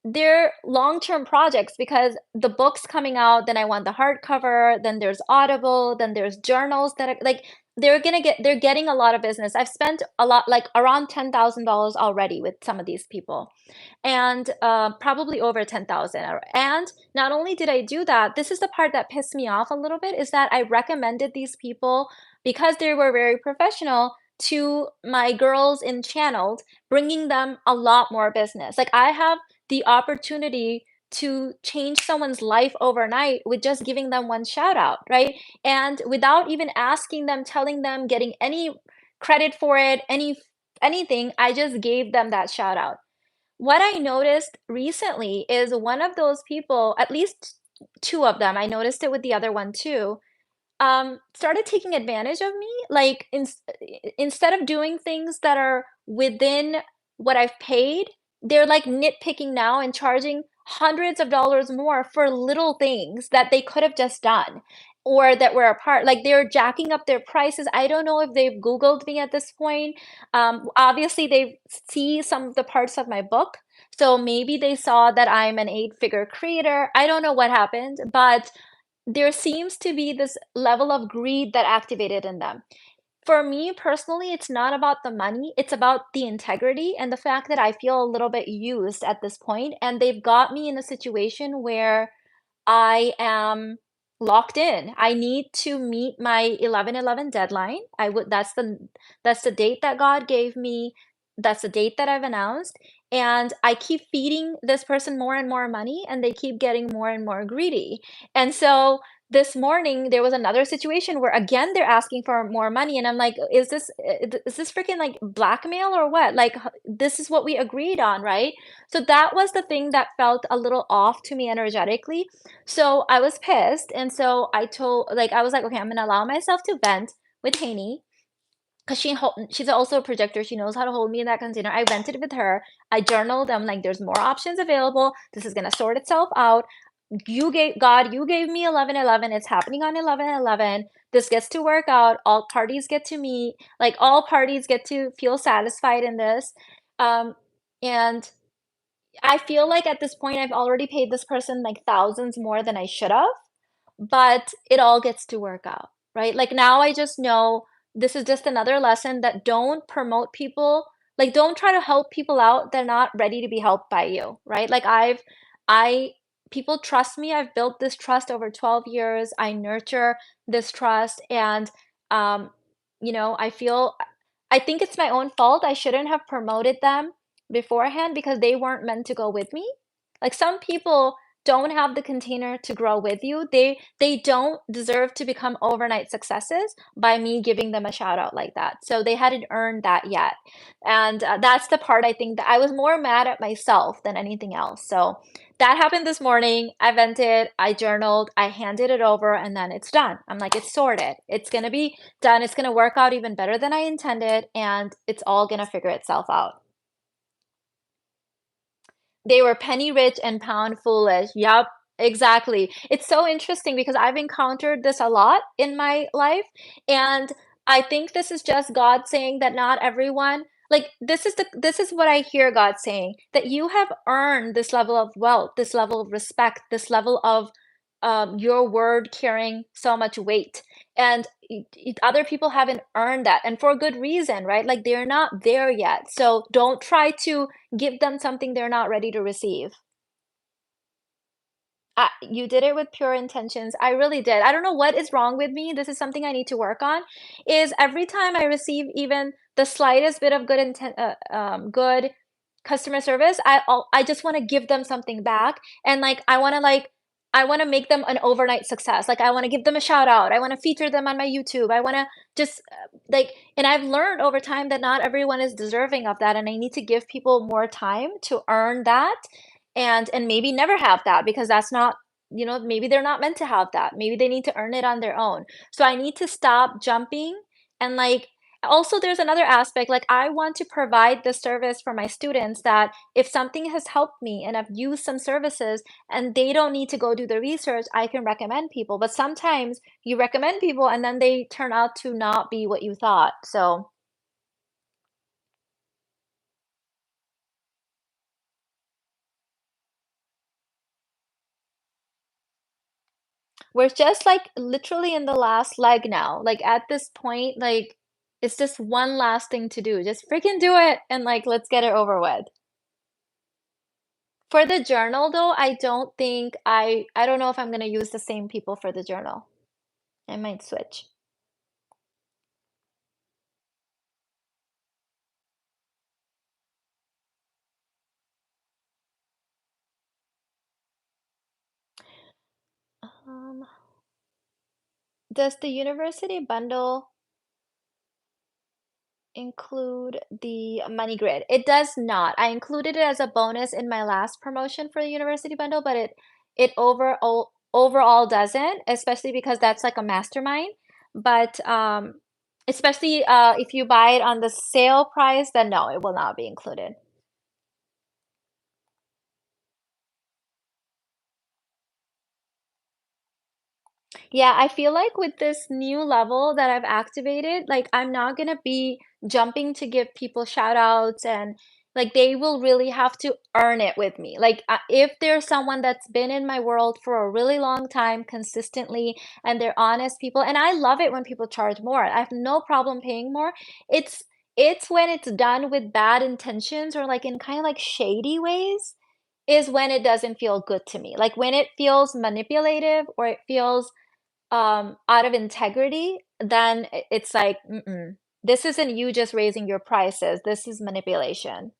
they're long-term projects because the book's coming out, then I want the hardcover, then there's Audible, then there's journals that are like they're getting a lot of business. I've spent a lot, like around $10,000 already with some of these people and probably over 10,000. And not only did I do that, this is the part that pissed me off a little bit is that I recommended these people because they were very professional to my girls in channeled, bringing them a lot more business. Like I have the opportunity to change someone's life overnight with just giving them one shout out, right? And without even asking them, telling them, getting any credit for it, anything, I just gave them that shout out. What I noticed recently is one of those people, at least two of them, I noticed it with the other one too, started taking advantage of me, like, instead of doing things that are within what I've paid, they're, like, nitpicking now and charging hundreds of dollars more for little things that they could have just done or that were apart. Like, they're jacking up their prices. I don't know if they've Googled me at this point. Obviously, they see some of the parts of my book, so maybe they saw that I'm an eight-figure creator. I don't know what happened, but there seems to be this level of greed that activated in them. For me personally, it's not about the money, it's about the integrity and the fact that I feel a little bit used at this point, and they've got me in a situation where I am locked in. I need to meet my 11/11 deadline. I would that's the date that God gave me. That's the date that I've announced. And I keep feeding this person more and more money, and they keep getting more and more greedy. And so this morning there was another situation where again they're asking for more money, and I'm like, is this freaking like blackmail or what? Like this is what we agreed on, right? So that was the thing that felt a little off to me energetically, so I was pissed, and so I was like, "Okay, I'm gonna allow myself to vent with Haney, because she's also a projector, she knows how to hold me in that container." I vented with her, I journaled, I'm like, "There's more options available, this is gonna sort itself out. You gave me 11/11, it's happening on 11/11, this gets to work out, all parties get to meet, like, all parties get to feel satisfied in this." And I feel like at this point, I've already paid this person, like, thousands more than I should have, but it all gets to work out, right? Like, now I just know this is just another lesson that don't promote people, like, don't try to help people out that are not ready to be helped by you, right? Like, I people trust me, I've built this trust over 12 years, I nurture this trust, and, um, I think it's my own fault, I shouldn't have promoted them beforehand because they weren't meant to go with me. Like, some people don't have the container to grow with you. They don't deserve to become overnight successes by me giving them a shout out like that. So they hadn't earned that yet. And that's the part I think that I was more mad at myself than anything else. So that happened this morning. I vented, I journaled, I handed it over, and then it's done. I'm like, it's sorted. It's going to be done. It's going to work out even better than I intended, and it's all going to figure itself out. They were penny rich and pound foolish. Yup, exactly. It's so interesting because I've encountered this a lot in my life, and I think this is just God saying that not everyone, like, this is what I hear God saying, that you have earned this level of wealth, this level of respect, this level of your word carrying so much weight. And other people haven't earned that, and for a good reason, right? Like, they're not there yet. So don't try to give them something they're not ready to receive. You did it with pure intentions. I really did. I don't know what is wrong with me. This is something I need to work on. Is every time I receive even the slightest bit of good customer service, I just want to give them something back, and I want to make them an overnight success. Like, I want to give them a shout out. I want to feature them on my YouTube. I want to just and I've learned over time that not everyone is deserving of that, and I need to give people more time to earn that, and maybe never have that because that's not, maybe they're not meant to have that. Maybe they need to earn it on their own. So I need to stop jumping, and also there's another aspect, like, I want to provide the service for my students that if something has helped me and I've used some services and they don't need to go do the research, I can recommend people. But sometimes you recommend people and then they turn out to not be what you thought. So we're just, like, literally in the last leg now. Like, at this point, like, it's just one last thing to do. Just freaking do it and, like, let's get it over with. For the journal, though, I don't know if I'm gonna use the same people for the journal. I might switch. Um, does the university bundle include the money grid? It does not. I included it as a bonus in my last promotion for the university bundle, but it overall doesn't, especially because that's like a mastermind. But especially if you buy it on the sale price, then no, it will not be included. Yeah, I feel like with this new level that I've activated, like I'm not gonna be jumping to give people shout outs and like they will really have to earn it with me. Like if there's someone that's been in my world for a really long time consistently and they're honest people, and I love it when people charge more. I have no problem paying more. It's it's when it's done with bad intentions or like in kind of like shady ways is when it doesn't feel good to me. Like when it feels manipulative or it feels out of integrity, then it's like, mm-mm. This isn't you just raising your prices. This is manipulation.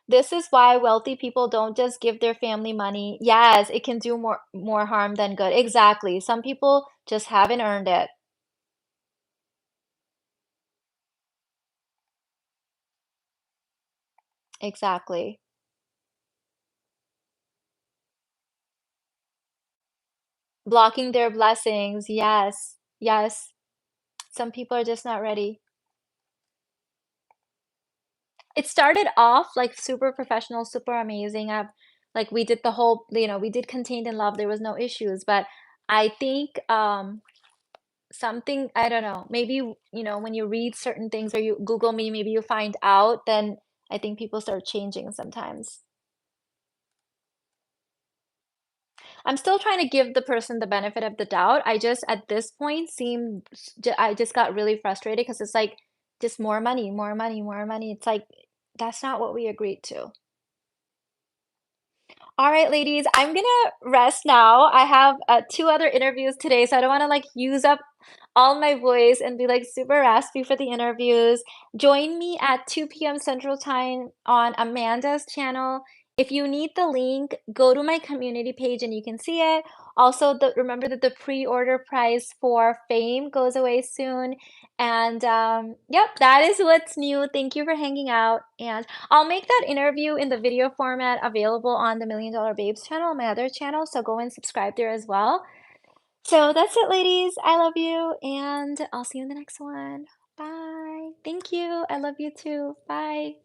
This is why wealthy people don't just give their family money. Yes, it can do more harm than good. Exactly. Some people just haven't earned it. Exactly. Blocking their blessings. Yes. Yes. Some people are just not ready. It started off, like, super professional, super amazing, like, we did the whole we did Contained in Love, there was no issues, but I think, something I don't know, maybe, when you read certain things or you Google me, maybe you find out, then I think people start changing sometimes. I'm still trying to give the person the benefit of the doubt, I just, at this point, I just got really frustrated because it's like, just more money, more money, more money, it's like, that's not what we agreed to. All right, ladies, I'm gonna rest now. I have two other interviews today, so I don't want to like use up all my voice and be like super raspy for the interviews. Join me at 2 p.m. Central Time on Amanda's channel. If you need the link, go to my community page and you can see it. Also, remember that the pre-order price for Fame goes away soon. And yep, that is what's new. Thank you for hanging out. And I'll make that interview in the video format available on the Million Dollar Babes channel, my other channel, so go and subscribe there as well. So that's it, ladies. I love you, and I'll see you in the next one. Bye. Thank you. I love you too. Bye.